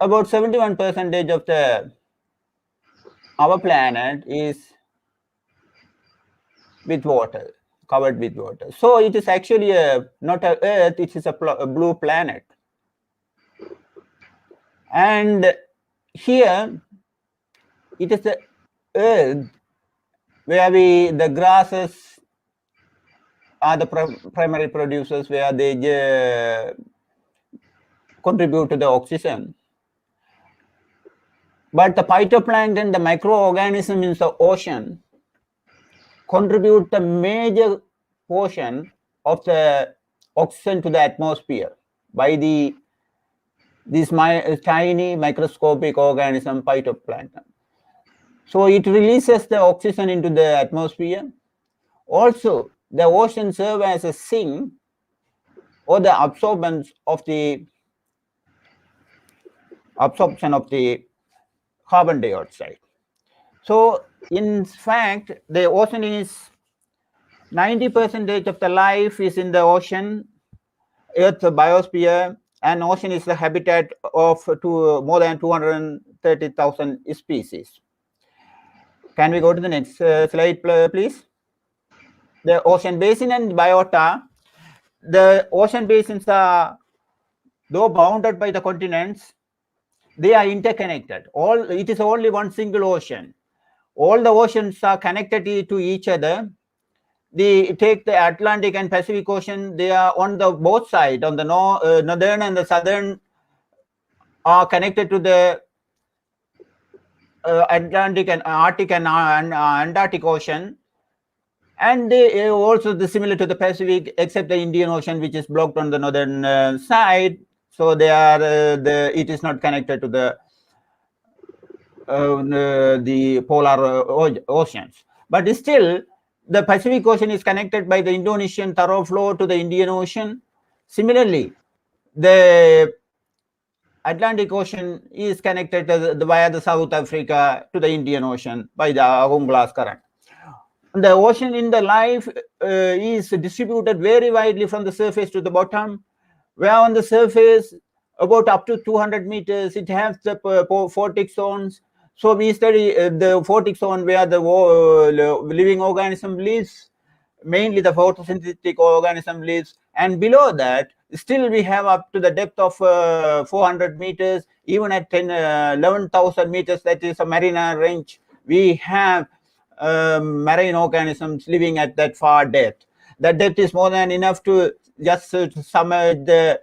about 71% of our planet is with water, covered with water. So it is actually not a Earth, it is a blue planet. And here it is the Earth where the grasses are the primary producers, where they contribute to the oxygen. But the phytoplankton, the microorganisms in the ocean, contribute the major portion of the oxygen to the atmosphere by this tiny microscopic organism, phytoplankton. So it releases the oxygen into the atmosphere. Also, the ocean serves as a sink or the absorption of the carbon dioxide. So in fact, the ocean is 90% of the life is in the ocean, Earth's biosphere, and ocean is the habitat of more than 230,000 species. Can we go to the next slide, please? The ocean basin and biota. The ocean basins are, though bounded by the continents, they are interconnected. It is only one single ocean. All the oceans are connected to each other. Take the Atlantic and Pacific Ocean, they are on the both sides, on the northern and the southern are connected to the Atlantic and Arctic and Antarctic Ocean. And they also similar to the Pacific, except the Indian Ocean, which is blocked on the northern side. So they are it is not connected to the polar oceans. But still, the Pacific Ocean is connected by the Indonesian thorough flow to the Indian Ocean. Similarly, the Atlantic Ocean is connected via the South Africa to the Indian Ocean by the Hourglass current. The ocean in the life is distributed very widely from the surface to the bottom. where on the surface, about up to 200 meters, it has the photic zones. So we study the photic zone where the living organism lives, mainly the photosynthetic organism lives, and below that still we have up to the depth of 400 meters, even at 11,000 meters, that is a marine range, we have marine organisms living at that far depth. That depth is more than enough to just submerge the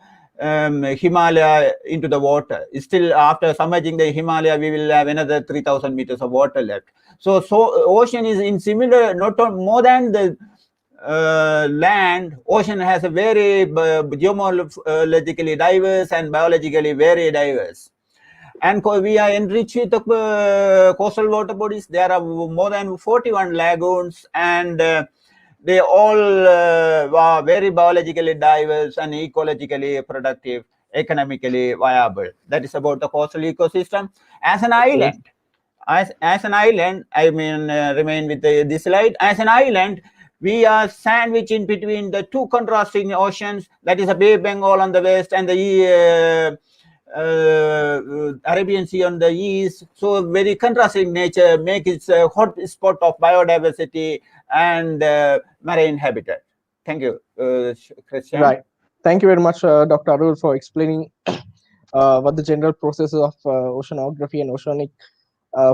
Himalaya into the water. Still, after submerging the Himalaya, we will have another 3,000 meters of water left. So ocean is in similar, not more than the land. Ocean has a very geomorphologically diverse and biologically very diverse. And we are enriched with the coastal water bodies. There are more than 41 lagoons, and they all are very biologically diverse and ecologically productive, economically viable. That is about the coastal ecosystem. As an island, as an island, I mean, remain with this slide. As an island, we are sandwiched in between the two contrasting oceans, that is the Bay of Bengal on the west and the Arabian Sea on the east. So very contrasting nature make it a hot spot of biodiversity and marine habitat. Thank you, Chryshane.
Right. Thank you very much, Dr. Arul, for explaining what the general processes of oceanography and oceanic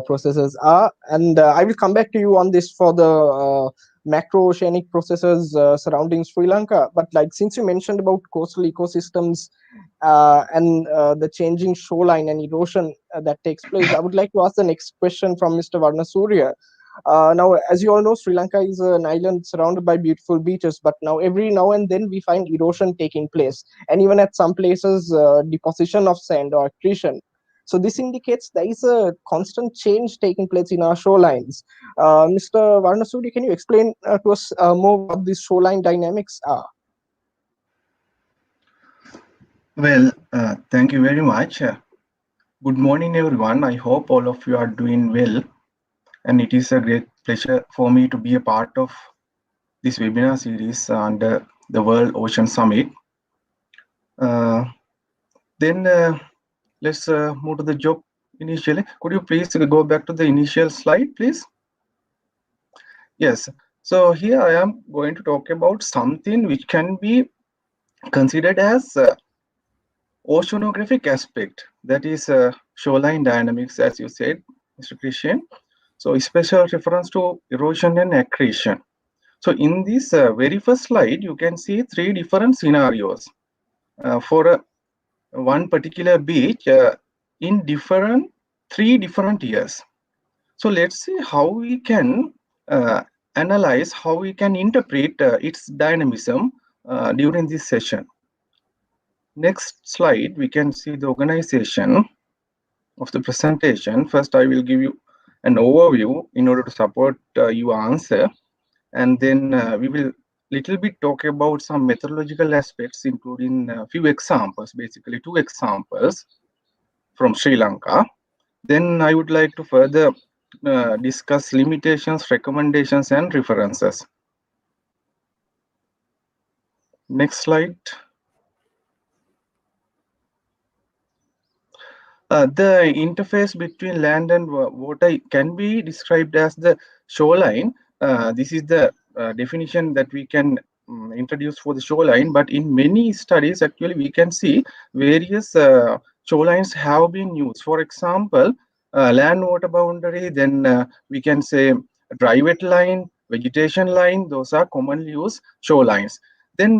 processes are. And I will come back to you on this for the macro-oceanic processes surrounding Sri Lanka. But like, since you mentioned about coastal ecosystems and the changing shoreline and erosion that takes place, I would like to ask the next question from Mr. Warnasuriya. Now, as you all know, Sri Lanka is an island surrounded by beautiful beaches, but now every now and then we find erosion taking place, and even at some places, deposition of sand or accretion. So this indicates there is a constant change taking place in our shorelines. Mr. Warnasuriya, can you explain to us more what these shoreline dynamics are?
Well, thank you very much. Good morning, everyone. I hope all of you are doing well. And it is a great pleasure for me to be a part of this webinar series under the World Ocean Summit. Let's move to the job initially. Could you please go back to the initial slide, please? Yes. So here I am going to talk about something which can be considered as oceanographic aspect, that is shoreline dynamics, as you said, Mr. Chryshane. So special reference to erosion and accretion. So in this very first slide, you can see three different scenarios for one particular beach in three different years. So let's see how we can analyze, how we can interpret its dynamism during this session. Next slide, we can see the organization of the presentation. First, I will give you an overview in order to support your answer, and then we will little bit talk about some methodological aspects, including a few examples, basically 2 examples from Sri Lanka. Then I would like to further discuss limitations, recommendations, and references. Next slide. The interface between land and water can be described as the shoreline. This is the definition that we can introduce for the shoreline, but in many studies, actually, we can see various shorelines have been used. For example, land water boundary, then we can say dry wet line, vegetation line, those are commonly used shorelines. Then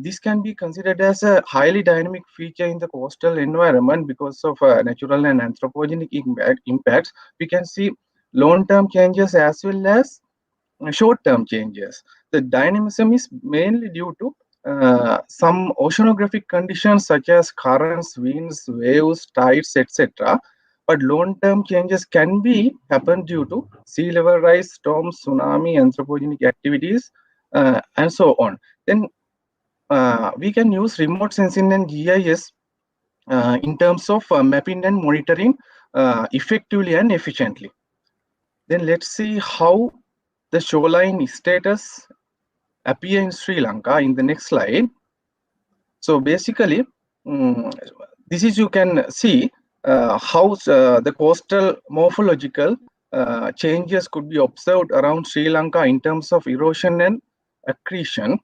this can be considered as a highly dynamic feature in the coastal environment because of natural and anthropogenic impacts. We can see long-term changes as well as short-term changes. The dynamism is mainly due to some oceanographic conditions such as currents, winds, waves, tides, etc. But long-term changes can be happen due to sea level rise, storms, tsunami, anthropogenic activities, and so on. Then we can use remote sensing and GIS in terms of mapping and monitoring effectively and efficiently. Then let's see how the shoreline status appear in Sri Lanka in the next slide. So basically, this is, you can see how the coastal morphological changes could be observed around Sri Lanka in terms of erosion and accretion.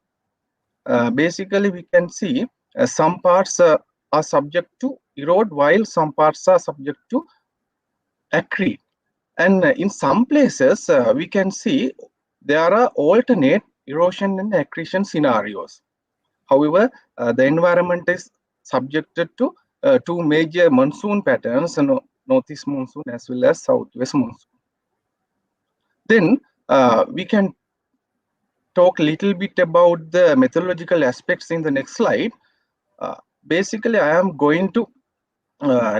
Basically, we can see some parts are subject to erode while some parts are subject to accrete. And in some places, we can see there are alternate erosion and accretion scenarios. However, the environment is subjected to two major monsoon patterns, northeast monsoon as well as southwest monsoon. Then we can talk a little bit about the methodological aspects in the next slide. Basically, I am going to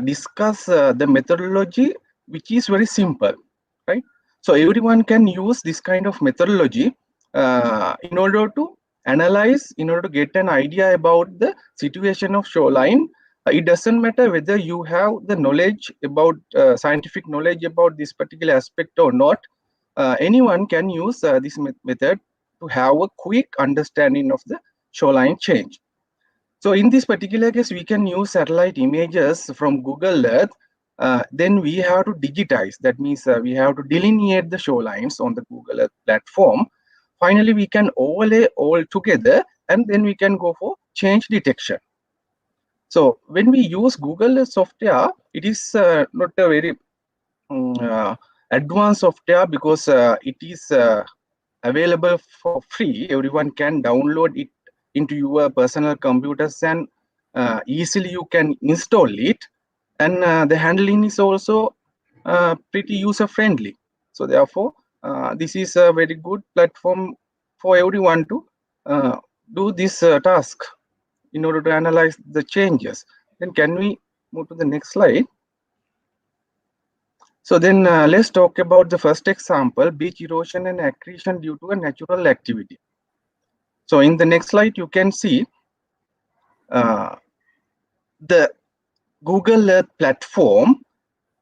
discuss the methodology, which is very simple, right? So everyone can use this kind of methodology in order to analyze, in order to get an idea about the situation of shoreline. It doesn't matter whether you have the knowledge about scientific knowledge about this particular aspect or not. Anyone can use this method to have a quick understanding of the shoreline change. So in this particular case, we can use satellite images from Google Earth. Then we have to digitize. That means we have to delineate the shorelines on the Google Earth platform. Finally, we can overlay all together, and then we can go for change detection. So when we use Google Earth software, it is not a very advanced software because it is available for free. Everyone can download it into your personal computers and easily you can install it, and the handling is also pretty user friendly. So therefore this is a very good platform for everyone to do this task in order to analyze the changes. Then can we move to the next slide? So then let's talk about the first example, beach erosion and accretion due to a natural activity. So in the next slide, you can see the Google Earth platform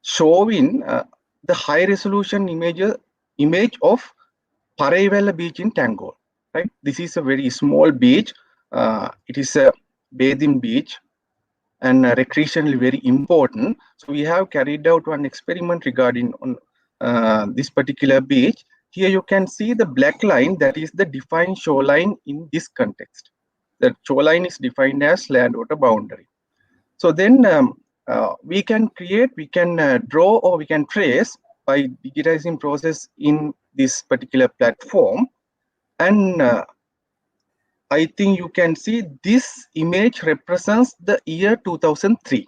showing the high resolution image of Paraivala beach in Tangol. Right, this is a very small beach. It is a bathing beach and recreationally very important. So we have carried out one experiment regarding on this particular beach. Here you can see the black line, that is the defined shoreline in this context. The shoreline is defined as land water boundary. So then we can create, we can draw, or we can trace by digitizing process in this particular platform. And I think you can see this image represents the year 2003,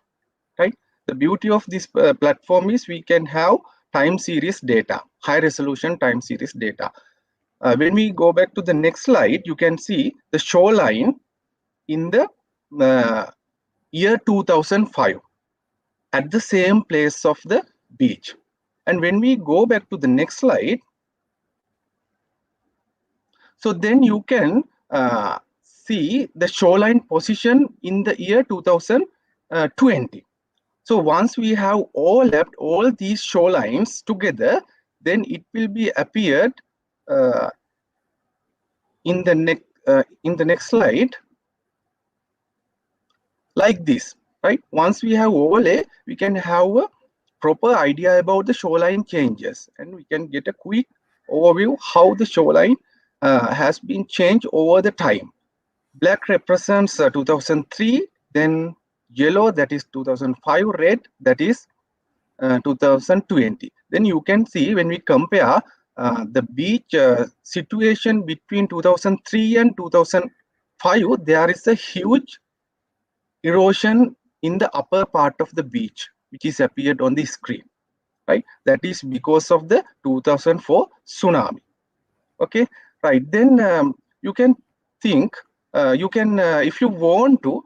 right? The beauty of this platform is we can have time series data, high resolution time series data. When we go back to the next slide, you can see the shoreline in the year 2005 at the same place of the beach. And when we go back to the next slide, so then you can see the shoreline position in the year 2020. So once we have overlapped all these shorelines together, then it will be appeared in the next slide like this, right? Once we have overlay, we can have a proper idea about the shoreline changes, and we can get a quick overview how the shoreline has been changed over the time. Black represents 2003, then yellow, that is 2005, red, that is 2020. Then you can see when we compare the beach situation between 2003 and 2005, there is a huge erosion in the upper part of the beach, which is appeared on the screen, right? That is because of the 2004 tsunami. Okay, right. Then you can think, if you want to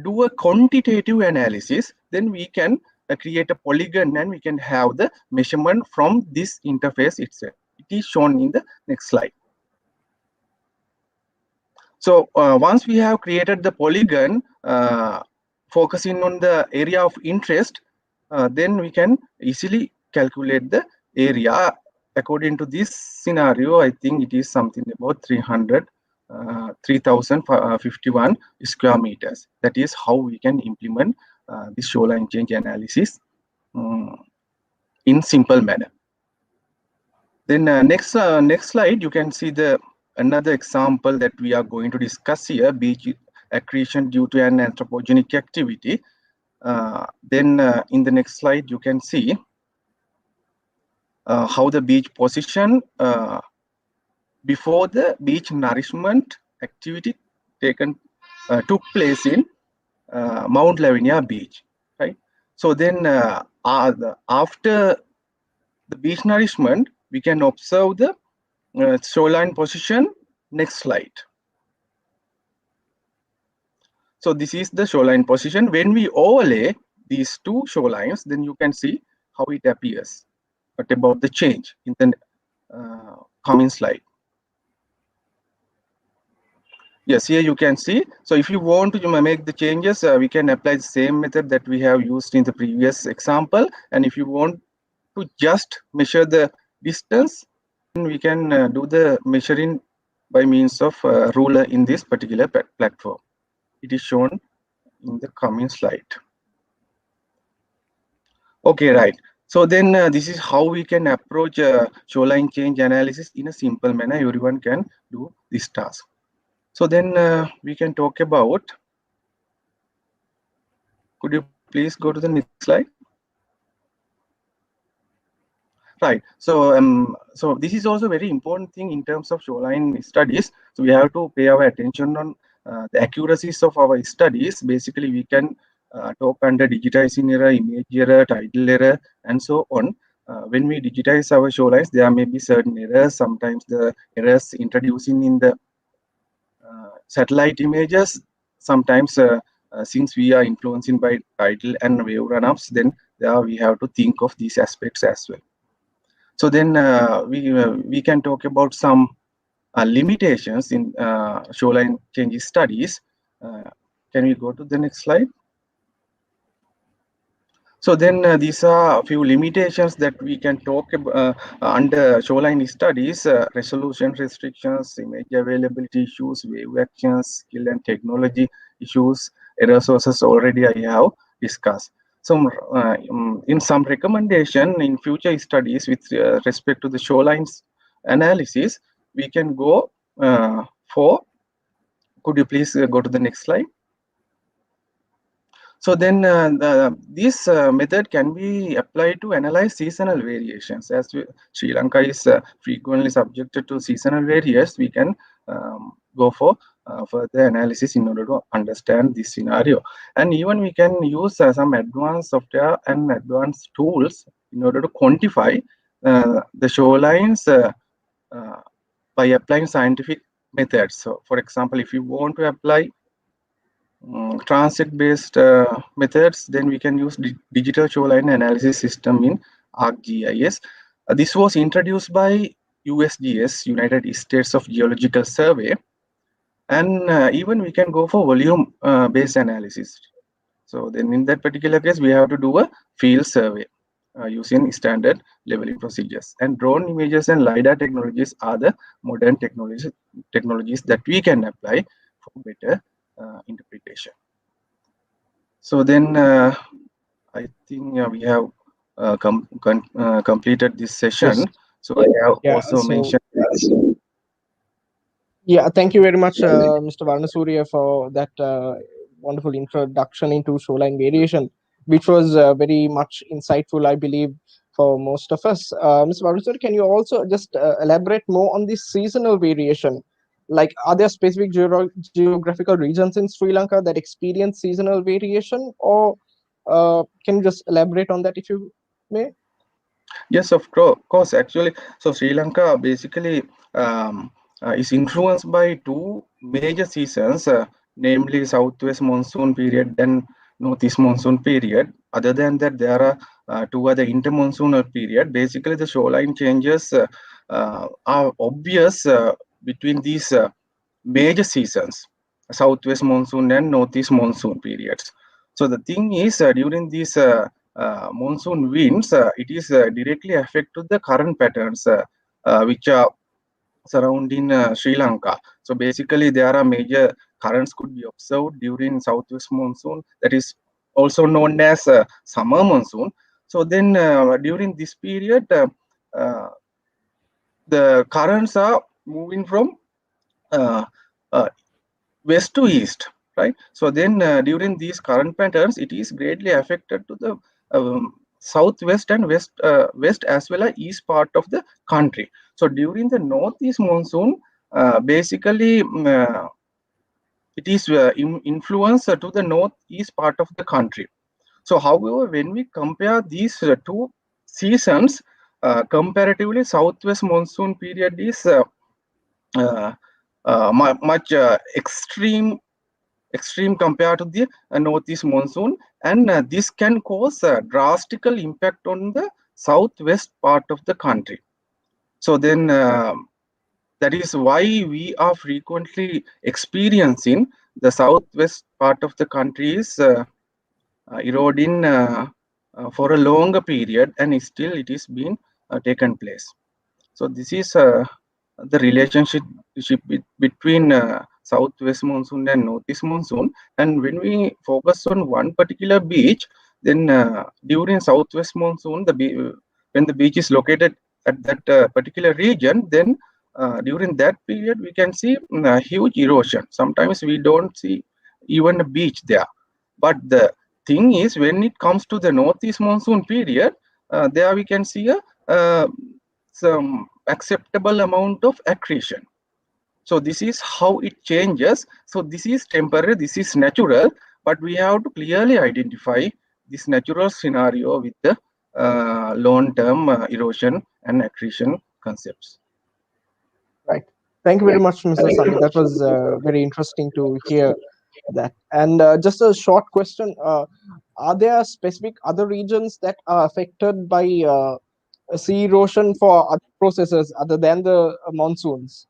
do a quantitative analysis, then we can create a polygon and we can have the measurement from this interface itself. It is shown in the next slide. So once we have created the polygon, focusing on the area of interest, then we can easily calculate the area. According to this scenario, I think it is something about 300 3,051 square meters. That is how we can implement the shoreline change analysis in simple manner. Then next slide, you can see another example that we are going to discuss here: beach accretion due to an anthropogenic activity. Then in the next slide, you can see how the beach position before the beach nourishment activity took place in Mount Lavinia Beach, right? So then after the beach nourishment, we can observe the shoreline position. Next slide. So this is the shoreline position. When we overlay these two shorelines, then you can see how it appears. What about the change in the coming slide? Yes, here you can see. So if you want to make the changes, we can apply the same method that we have used in the previous example. And if you want to just measure the distance, then we can do the measuring by means of ruler in this particular platform. It is shown in the coming slide. Okay, right. So then this is how we can approach shoreline change analysis in a simple manner. Everyone can do this task. So then we can talk about, could you please go to the next slide? Right. So so this is also a very important thing in terms of shoreline studies. So we have to pay our attention on the accuracies of our studies. Basically, we can talk under digitizing error, image error, title error, and so on. When we digitize our shorelines, there may be certain errors. Sometimes the errors introducing in the satellite images. Sometimes since we are influencing by title and wave run-ups, then we have to think of these aspects as well. So then we can talk about some limitations in shoreline changes studies. Can we go to the next slide? So then these are a few limitations that we can talk about under shoreline studies: resolution restrictions, image availability issues, wave actions, skill and technology issues, error sources already I have discussed. So in some recommendation in future studies with respect to the shorelines analysis, we can go for, could you please go to the next slide? So then this method can be applied to analyze seasonal variations. As Sri Lanka is frequently subjected to seasonal variations, we can go for further analysis in order to understand this scenario. And even we can use some advanced software and advanced tools in order to quantify the shorelines by applying scientific methods. So for example, if you want to apply transit-based methods, then we can use digital shoreline analysis system in ArcGIS. This was introduced by USGS, United States of Geological Survey, and even we can go for volume-based analysis. So then in that particular case, we have to do a field survey using standard leveling procedures. And drone images and LiDAR technologies are the modern technologies that we can apply for better interpretation. So then I think we have completed this session.
Yes.
So I have also mentioned.
Yeah, thank you very much, Mr. Warnasuriya, for that wonderful introduction into shoreline variation, which was very much insightful, I believe, for most of us. Mr. Warnasuriya, can you also just elaborate more on this seasonal variation? Like, are there specific geographical regions in Sri Lanka that experience seasonal variation, or can you just elaborate on that if you may?
Yes, of course. Actually, so Sri Lanka basically is influenced by two major seasons, namely southwest monsoon period and northeast monsoon period. Other than that, there are two other intermonsoonal period. Basically, the shoreline changes are obvious between these major seasons, southwest monsoon and northeast monsoon periods. So the thing is, during these monsoon winds, it is directly affect to the current patterns, which are surrounding Sri Lanka. So basically, there are major currents could be observed during southwest monsoon, that is also known as summer monsoon. So then during this period, the currents are moving from west to east, right? So then during these current patterns, it is greatly affected to the southwest and west as well as east part of the country. So during the northeast monsoon, basically it is influence to the northeast part of the country. So however, when we compare these two seasons, comparatively southwest monsoon period is much extreme compared to the northeast monsoon, and this can cause a drastic impact on the southwest part of the country. So then that is why we are frequently experiencing the southwest part of the country is eroding for a longer period, and still it is being taken place. So this is the relationship between southwest monsoon and northeast monsoon. And when we focus on one particular beach, then during southwest monsoon, when the beach is located at that particular region, then during that period we can see huge erosion. Sometimes we don't see even a beach there. But the thing is, when it comes to the northeast monsoon period, there we can see some acceptable amount of accretion. So this is how it changes. So this is temporary, this is natural, but we have to clearly identify this natural scenario with the long-term erosion and accretion concepts.
Right. Thank you very much, Mr. Sameeth. That was very interesting to hear that. And just a short question: are there specific other regions that are affected by sea erosion for other processes other than the monsoons?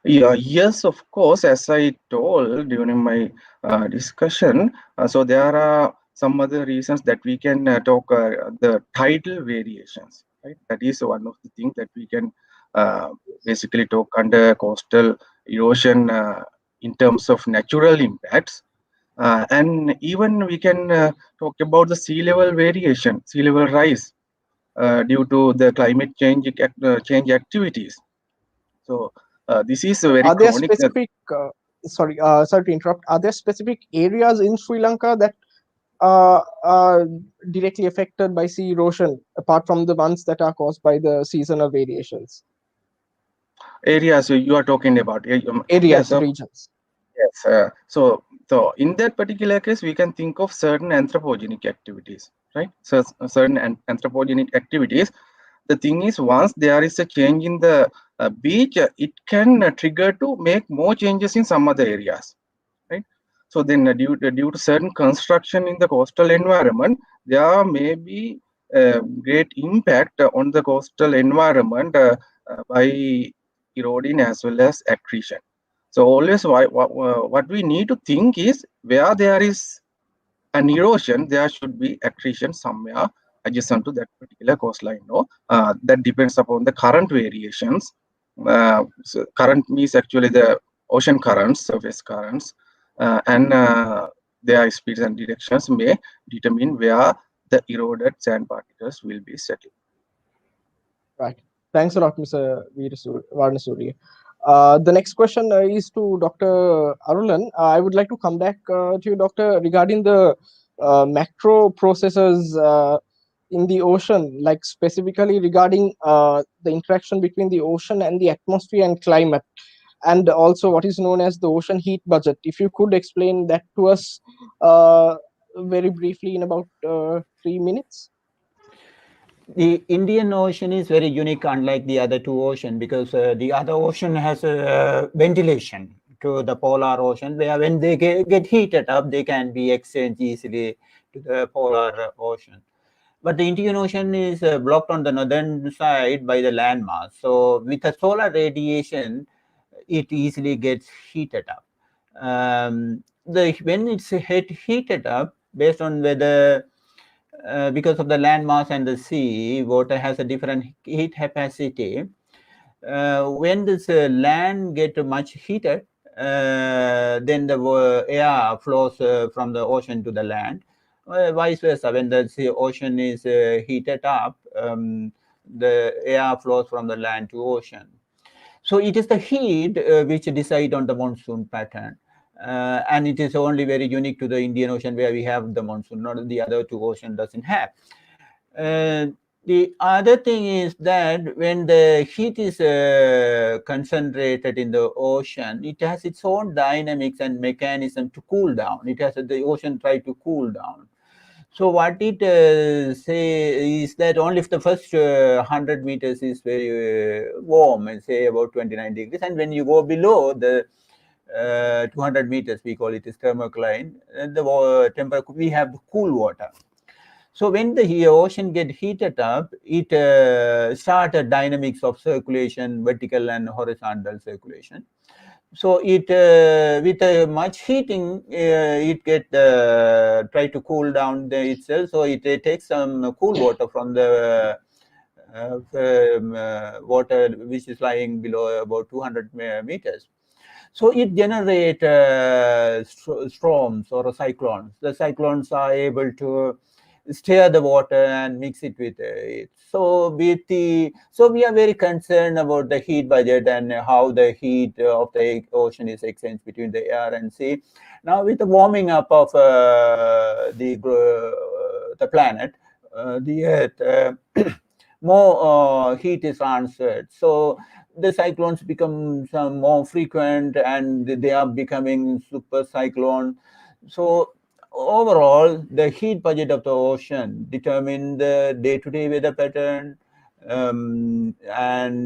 Yeah, yes, of course. As I told during my discussion, so there are some other reasons that we can talk the tidal variations, right? That is one of the things that we can basically talk under coastal erosion in terms of natural impacts. And even we can talk about the sea level variation, sea level rise due to the climate change activities. So this is a very
are there
chronic.
specific sorry to interrupt, are there specific areas in Sri Lanka that are directly affected by sea erosion apart from the ones that are caused by the seasonal variations?
Areas you are talking about?
Areas, regions.
Yes. So in that particular case, we can think of certain anthropogenic activities, right? So certain anthropogenic activities. The thing is, once there is a change in the beach, it can trigger to make more changes in some other areas, right? So then due to certain construction in the coastal environment, there may be great impact on the coastal environment by eroding as well as accretion. So always what we need to think is, where there is an erosion, there should be accretion somewhere adjacent to that particular coastline. No, that depends upon the current variations. So current means actually the ocean currents, surface currents, and their speeds and directions may determine where the eroded sand particles will be settling.
Right. Thanks a lot, Mr. Warnasuriya. The next question is to Dr. Arulan. I would like to come back to you, Doctor, regarding the macro processes in the ocean, like specifically regarding the interaction between the ocean and the atmosphere and climate, and also what is known as the ocean heat budget. If you could explain that to us very briefly in about 3 minutes.
The Indian Ocean is very unique, unlike the other two oceans, because the other ocean has a ventilation to the polar ocean, where when they get heated up, they can be exchanged easily to the polar ocean. But the Indian Ocean is blocked on the northern side by the landmass. So with the solar radiation, it easily gets heated up. When it's heated up, based on whether because of the landmass and the sea, water has a different heat capacity. when this land get much heated, then the air flows from the ocean to the land. Vice versa, when the ocean is heated up, the air flows from the land to ocean. So it is the heat which decide on the monsoon pattern. And it is only very unique to the Indian Ocean where we have the monsoon, not the other two oceans doesn't have. The other thing is that when the heat is concentrated in the ocean, it has its own dynamics and mechanism to cool down. It has the ocean try to cool down. So what it say is that only if the first 100 meters is very warm, and say about 29 degrees, and when you go below the 200 meters, we call it is thermocline, the temperature, we have the cool water. So when the ocean get heated up, it started dynamics of circulation, vertical and horizontal circulation. So it with much heating, it get try to cool down itself. So it takes some cool water from the water which is lying below about 200 meters. So it generates storms or cyclones. The cyclones are able to stir the water and mix it with it. So we are very concerned about the heat budget and how the heat of the ocean is exchanged between the air and sea. Now with the warming up of the planet, the Earth, more heat is transferred. So the cyclones become some more frequent and they are becoming super cyclone. So overall, the heat budget of the ocean determine the day-to-day weather pattern and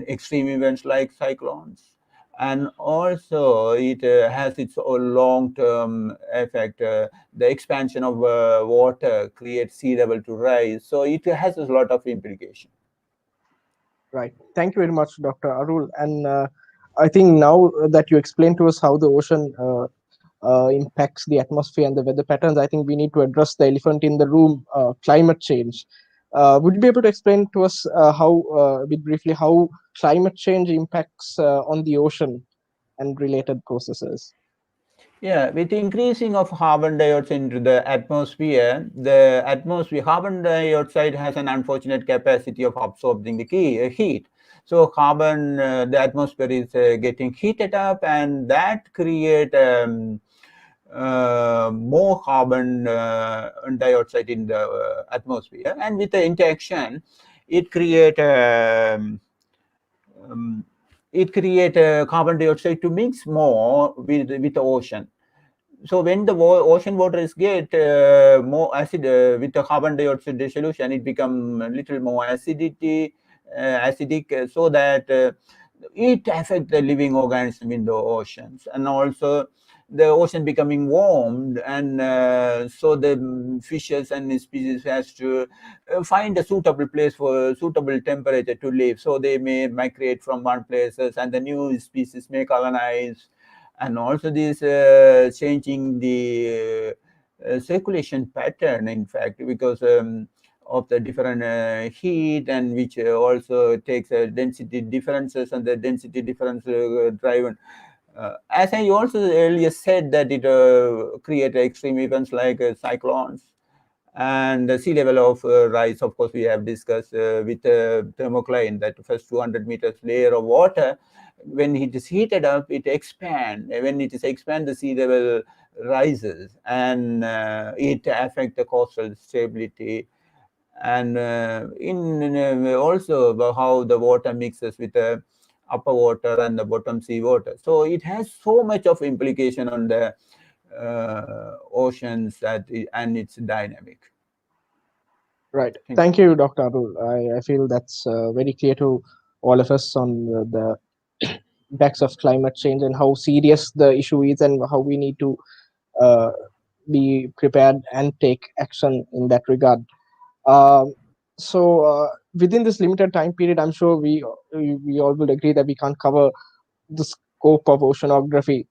extreme events like cyclones. And also it has its own long-term effect. The expansion of water creates sea level to rise. So it has a lot of implications.
Right. Thank you very much, Dr. Arul. And I think now that you explained to us how the ocean impacts the atmosphere and the weather patterns, I think we need to address the elephant in the room, climate change. Would you be able to explain to us a bit briefly how climate change impacts on the ocean and related processes?
Yeah, with increasing of carbon dioxide into the atmosphere, carbon dioxide has an unfortunate capacity of absorbing the heat. So the atmosphere is getting heated up, and that create more carbon dioxide in the atmosphere. And with the interaction, it create carbon dioxide to mix more with the ocean. So when the ocean waters get more acid with the carbon dioxide dissolution, it become a little more acidic, so that it affects the living organism in the oceans. And also the ocean becoming warmed, and so the fishes and species has to find a suitable place for suitable temperature to live. So they may migrate from one places, and the new species may colonize. And also this changing the circulation pattern, in fact, because of the different heat, and which also takes density differences, and the density difference driven. As I also earlier said, that it create extreme events like cyclones. And the sea level of rise, of course, we have discussed with thermocline, that first 200 meters layer of water, when it is heated up, it expands. When it is expand, the sea level rises, and it affects the coastal stability. And also about how the water mixes with the upper water and the bottom sea water. So it has so much of implication on the oceans and its dynamic.
Right. Thank you, Dr. Arul. I feel that's very clear to all of us on the impacts of climate change and how serious the issue is, and how we need to be prepared and take action in that regard. So within this limited time period, I'm sure we all will agree that we can't cover the scope of oceanography.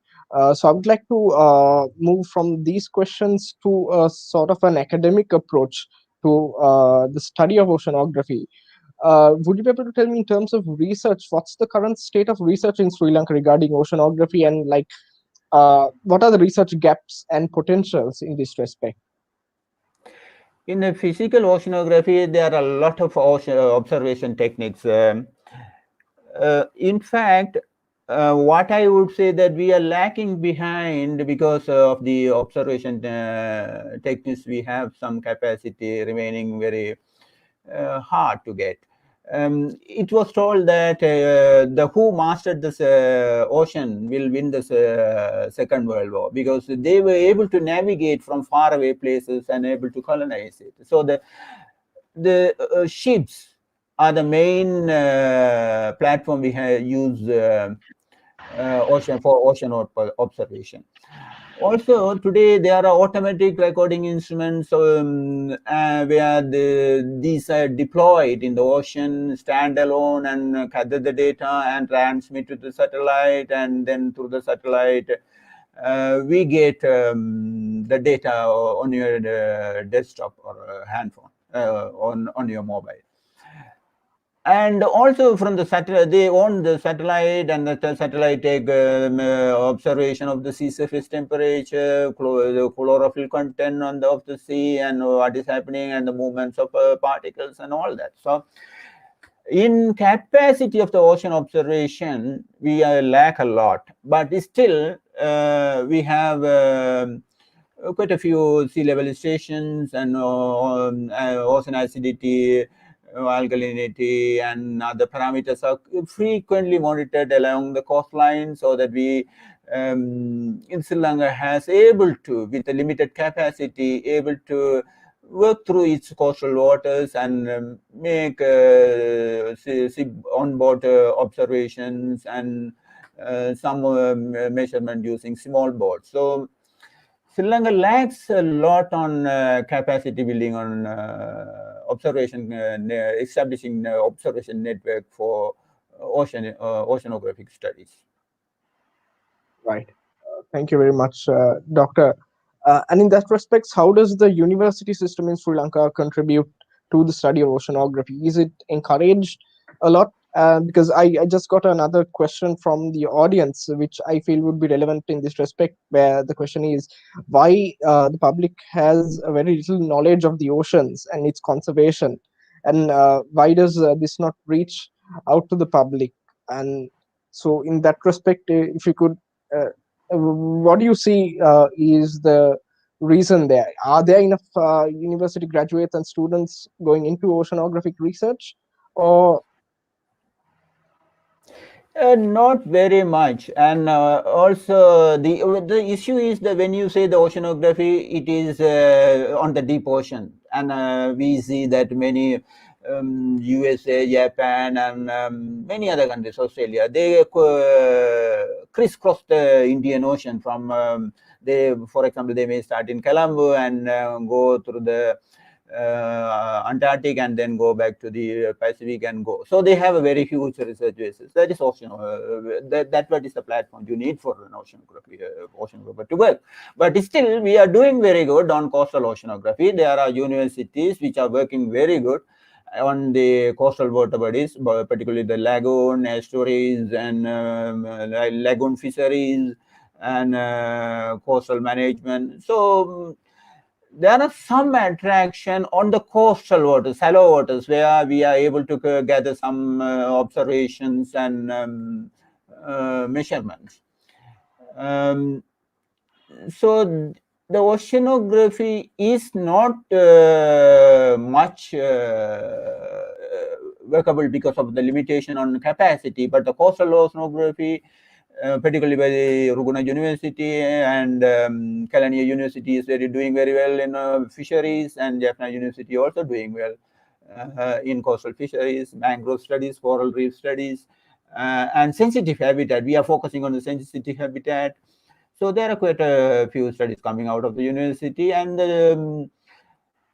So I would like to move from these questions to a sort of an academic approach to the study of oceanography. Would you be able to tell me in terms of research, what's the current state of research in Sri Lanka regarding oceanography, and like what are the research gaps and potentials in this respect?
In the physical oceanography, there are a lot of observation techniques. In fact, what I would say that we are lacking behind because of the observation techniques. We have some capacity remaining very hard to get. It was told that the who mastered this ocean will win this Second World War, because they were able to navigate from faraway places and able to colonize it. So the ships are the main platform we have used ocean observation. Also, today there are automatic recording instruments where these are deployed in the ocean, standalone, and gather the data and transmit to the satellite, and then through the satellite we get the data on your desktop or handphone, on your mobile. And also from the satellite, they own the satellite, and the satellite take observation of the sea surface temperature, the chlorophyll content of the sea, and what is happening, and the movements of particles and all that. So in capacity of the ocean observation, we lack a lot, but still we have quite a few sea level stations and ocean acidity, alkalinity, and other parameters are frequently monitored along the coastline, so that we in Sri Lanka has able to, with a limited capacity, able to work through its coastal waters and make onboard observations and some measurement using small boats. So Sri Lanka lacks a lot on capacity building on observation, establishing observation network for oceanographic studies.
Right. Thank you very much, Doctor. And in that respect, how does the university system in Sri Lanka contribute to the study of oceanography? Is it encouraged a lot? Because I just got another question from the audience, which I feel would be relevant in this respect, where the question is why the public has a very little knowledge of the oceans and its conservation, and why does this not reach out to the public? And so in that respect, if you could, what do you see is the reason there? Are there enough university graduates and students going into oceanographic research, or
not very much? And also the issue is that when you say the oceanography, it is on the deep ocean, and we see that many USA, Japan, and many other countries, Australia, they crisscross the Indian Ocean from for example, they may start in Colombo and go through the Antarctic and then go back to the Pacific and go. So they have a very huge research basis. That is ocean. That what is the platform you need for an oceanographer to work. But still, we are doing very good on coastal oceanography. There are universities which are working very good on the coastal water bodies, particularly the lagoon, estuaries, and lagoon fisheries, and coastal management. So there are some attraction on the coastal waters, shallow waters, where we are able to gather some observations and measurements. So the oceanography is not much workable because of the limitation on capacity, but the coastal oceanography, particularly by the Ruguna University and Kelaniya University, is doing very well in fisheries, and Jaffna University also doing well in coastal fisheries, mangrove studies, coral reef studies, and sensitive habitat. We are focusing on the sensitive habitat. So there are quite a few studies coming out of the university, and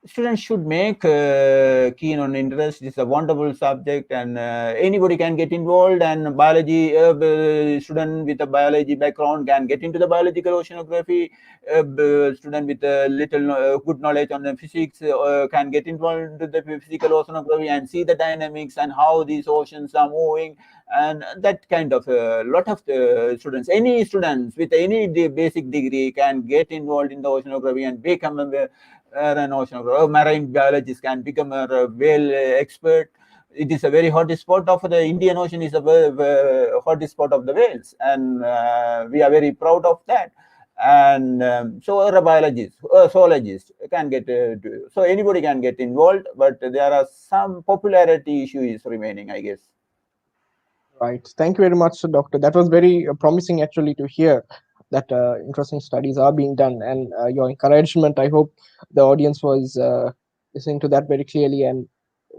students should make keen on interest. It's a wonderful subject, and anybody can get involved. And biology student with a biology background can get into the biological oceanography. Student with a little good knowledge on the physics can get involved in the physical oceanography and see the dynamics and how these oceans are moving, and that kind of lot of students. Any students with any basic degree can get involved in the oceanography and become an oceanographer. Marine biologist can become a whale expert. It is a very hot spot of the Indian Ocean, is a hot spot of the whales, and we are very proud of that. And so a biologist, a zoologist can get, so anybody can get involved, but there are some popularity issues remaining, I guess.
Right. Thank you very much, Doctor. That was very promising actually to hear that interesting studies are being done, and your encouragement, I hope the audience was listening to that very clearly, and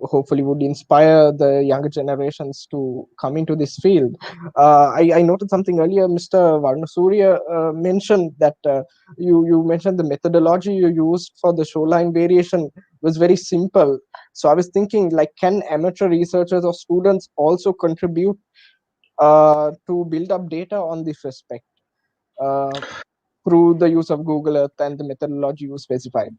hopefully would inspire the younger generations to come into this field. I noted something earlier. Mr. Warnasuriya mentioned that you mentioned the methodology you used for the shoreline variation was very simple. So I was thinking, like, can amateur researchers or students also contribute to build up data on this respect through the use of Google Earth and the methodology you specified?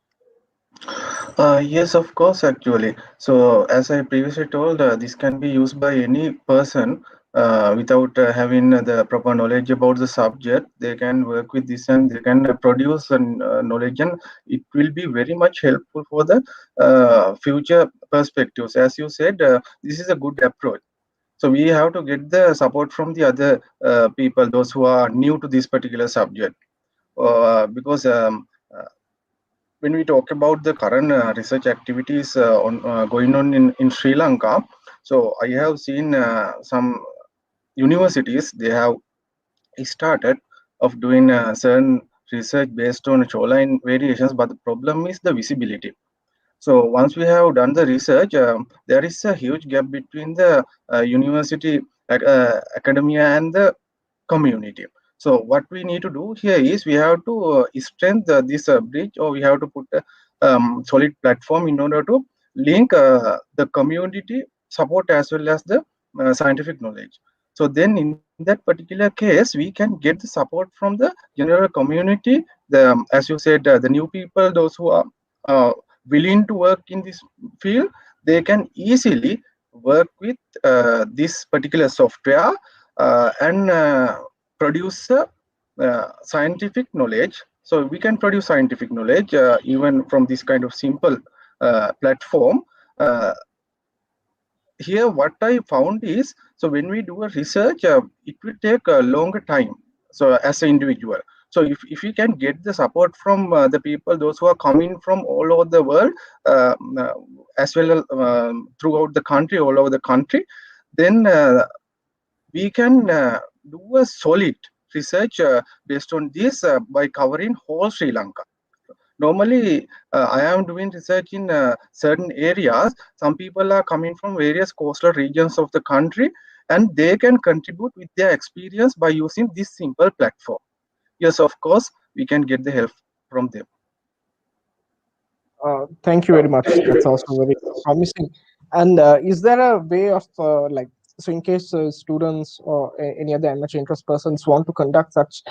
Yes, of course, actually. So, as I previously told, this can be used by any person without having the proper knowledge about the subject. They can work with this and they can produce knowledge, and it will be very much helpful for the future perspectives. As you said, this is a good approach. So we have to get the support from the other people, those who are new to this particular subject, because when we talk about the current research activities going on in Sri Lanka, so I have seen some universities, they have started of doing certain research based on shoreline variations, but the problem is the visibility. So once we have done the research, there is a huge gap between the university academia and the community. So what we need to do here is we have to strengthen this bridge, or we have to put a solid platform in order to link the community support as well as the scientific knowledge. So then in that particular case, we can get the support from the general community, as you said, the new people, those who are willing to work in this field, they can easily work with this particular software and produce scientific knowledge. So we can produce scientific knowledge even from this kind of simple platform. Here what I found is, so when we do a research, it will take a longer time, so as an individual. So if we can get the support from the people, those who are coming from all over the world, as well as throughout the country, all over the country, then we can do a solid research based on this by covering whole Sri Lanka. Normally, I am doing research in certain areas. Some people are coming from various coastal regions of the country, and they can contribute with their experience by using this simple platform. Yes, of course, we can get the help from them.
Thank you very much. That's also very promising. And is there a way of like, so in case students or any other amateur interest persons want to conduct such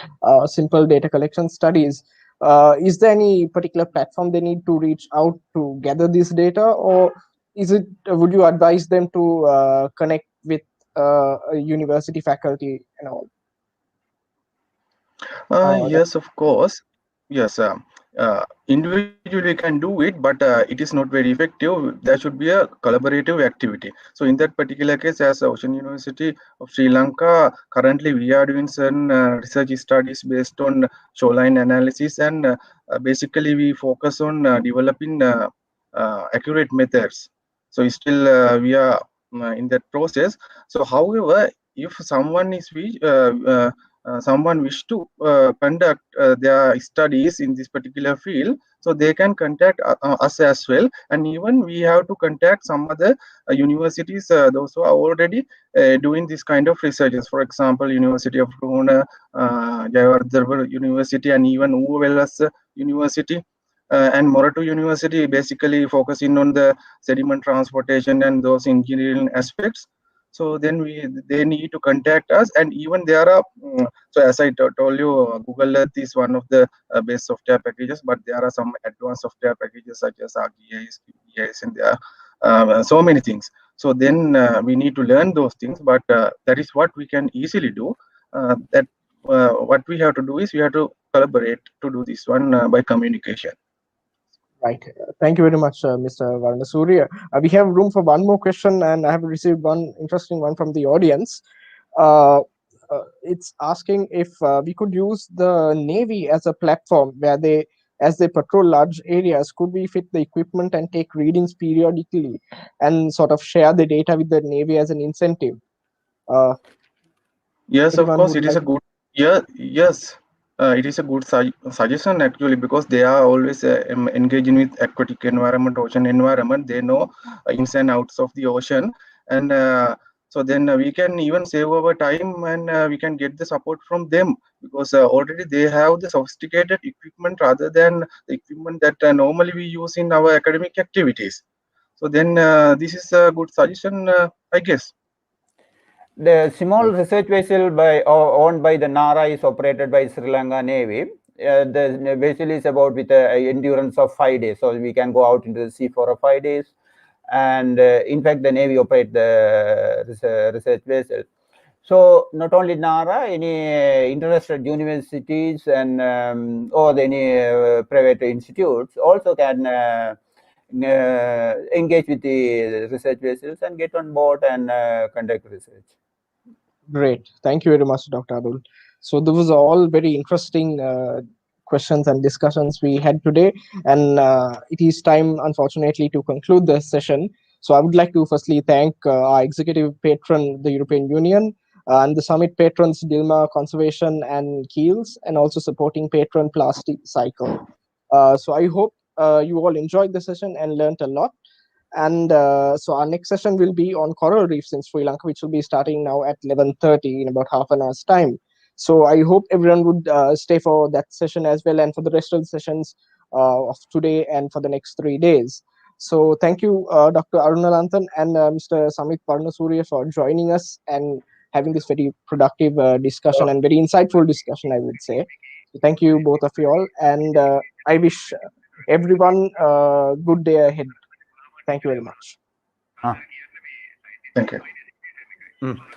simple data collection studies, is there any particular platform they need to reach out to gather this data, or is it, would you advise them to connect with a university faculty and all?
Yes, of course. Yes, individually can do it, but it is not very effective. There should be a collaborative activity. So in that particular case, as Ocean University of Sri Lanka, currently we are doing certain research studies based on shoreline analysis, and basically we focus on developing accurate methods. So still we are in that process. So however, if someone is someone wish to conduct their studies in this particular field, so they can contact us as well, and even we have to contact some other universities, those who are already doing this kind of researches. For example, University of Rona, Jayawardena University, and even Uvalas University. And Morato University basically focusing on the sediment transportation and those engineering aspects. So then they need to contact us, and even there are so as I told you, Google Earth is one of the base software packages, but there are some advanced software packages such as ArcGIS, QGIS, and there are so many things. So then we need to learn those things, but that is what we can easily do. What we have to do is we have to collaborate to do this one by communication.
Right. Thank you very much, Mr. Warnasuriya. We have room for one more question, and I have received one interesting one from the audience. It's asking if we could use the Navy as a platform where as they patrol large areas, could we fit the equipment and take readings periodically and sort of share the data with the Navy as an incentive?
Yes, of course, it is a good. Yes. It is a good suggestion actually, because they are always engaging with aquatic environment, ocean environment. They know ins and outs of the ocean, and so then we can even save our time, and we can get the support from them, because already they have the sophisticated equipment rather than the equipment that normally we use in our academic activities. So then this is a good suggestion, I guess.
The small research vessel owned by the NARA is operated by Sri Lanka Navy. The vessel is about with an endurance of 5 days, so we can go out into the sea for 5 days. And in fact, the Navy operate the research vessel. So not only NARA, any interested universities and or any private institutes also can engage with the research vessels and get on board and conduct research.
Great. Thank you very much, Dr. Arul. So those are all very interesting questions and discussions we had today. And it is time, unfortunately, to conclude the session. So I would like to firstly thank our executive patron, the European Union, and the summit patrons, Dilma Conservation and Keels, and also supporting patron Plastic Cycle. So I hope you all enjoyed the session and learned a lot. And so our next session will be on coral reefs in Sri Lanka, which will be starting now at 11:30 in about half an hour's time. So I hope everyone would stay for that session as well, and for the rest of the sessions of today and for the next 3 days. So thank you, Dr. Arulananthan and Mr. Sameeth Warnasuriya, for joining us and having this very productive discussion and very insightful discussion, I would say. So thank you, both of you all, and I wish everyone a good day ahead. Thank you very much.
Thank you.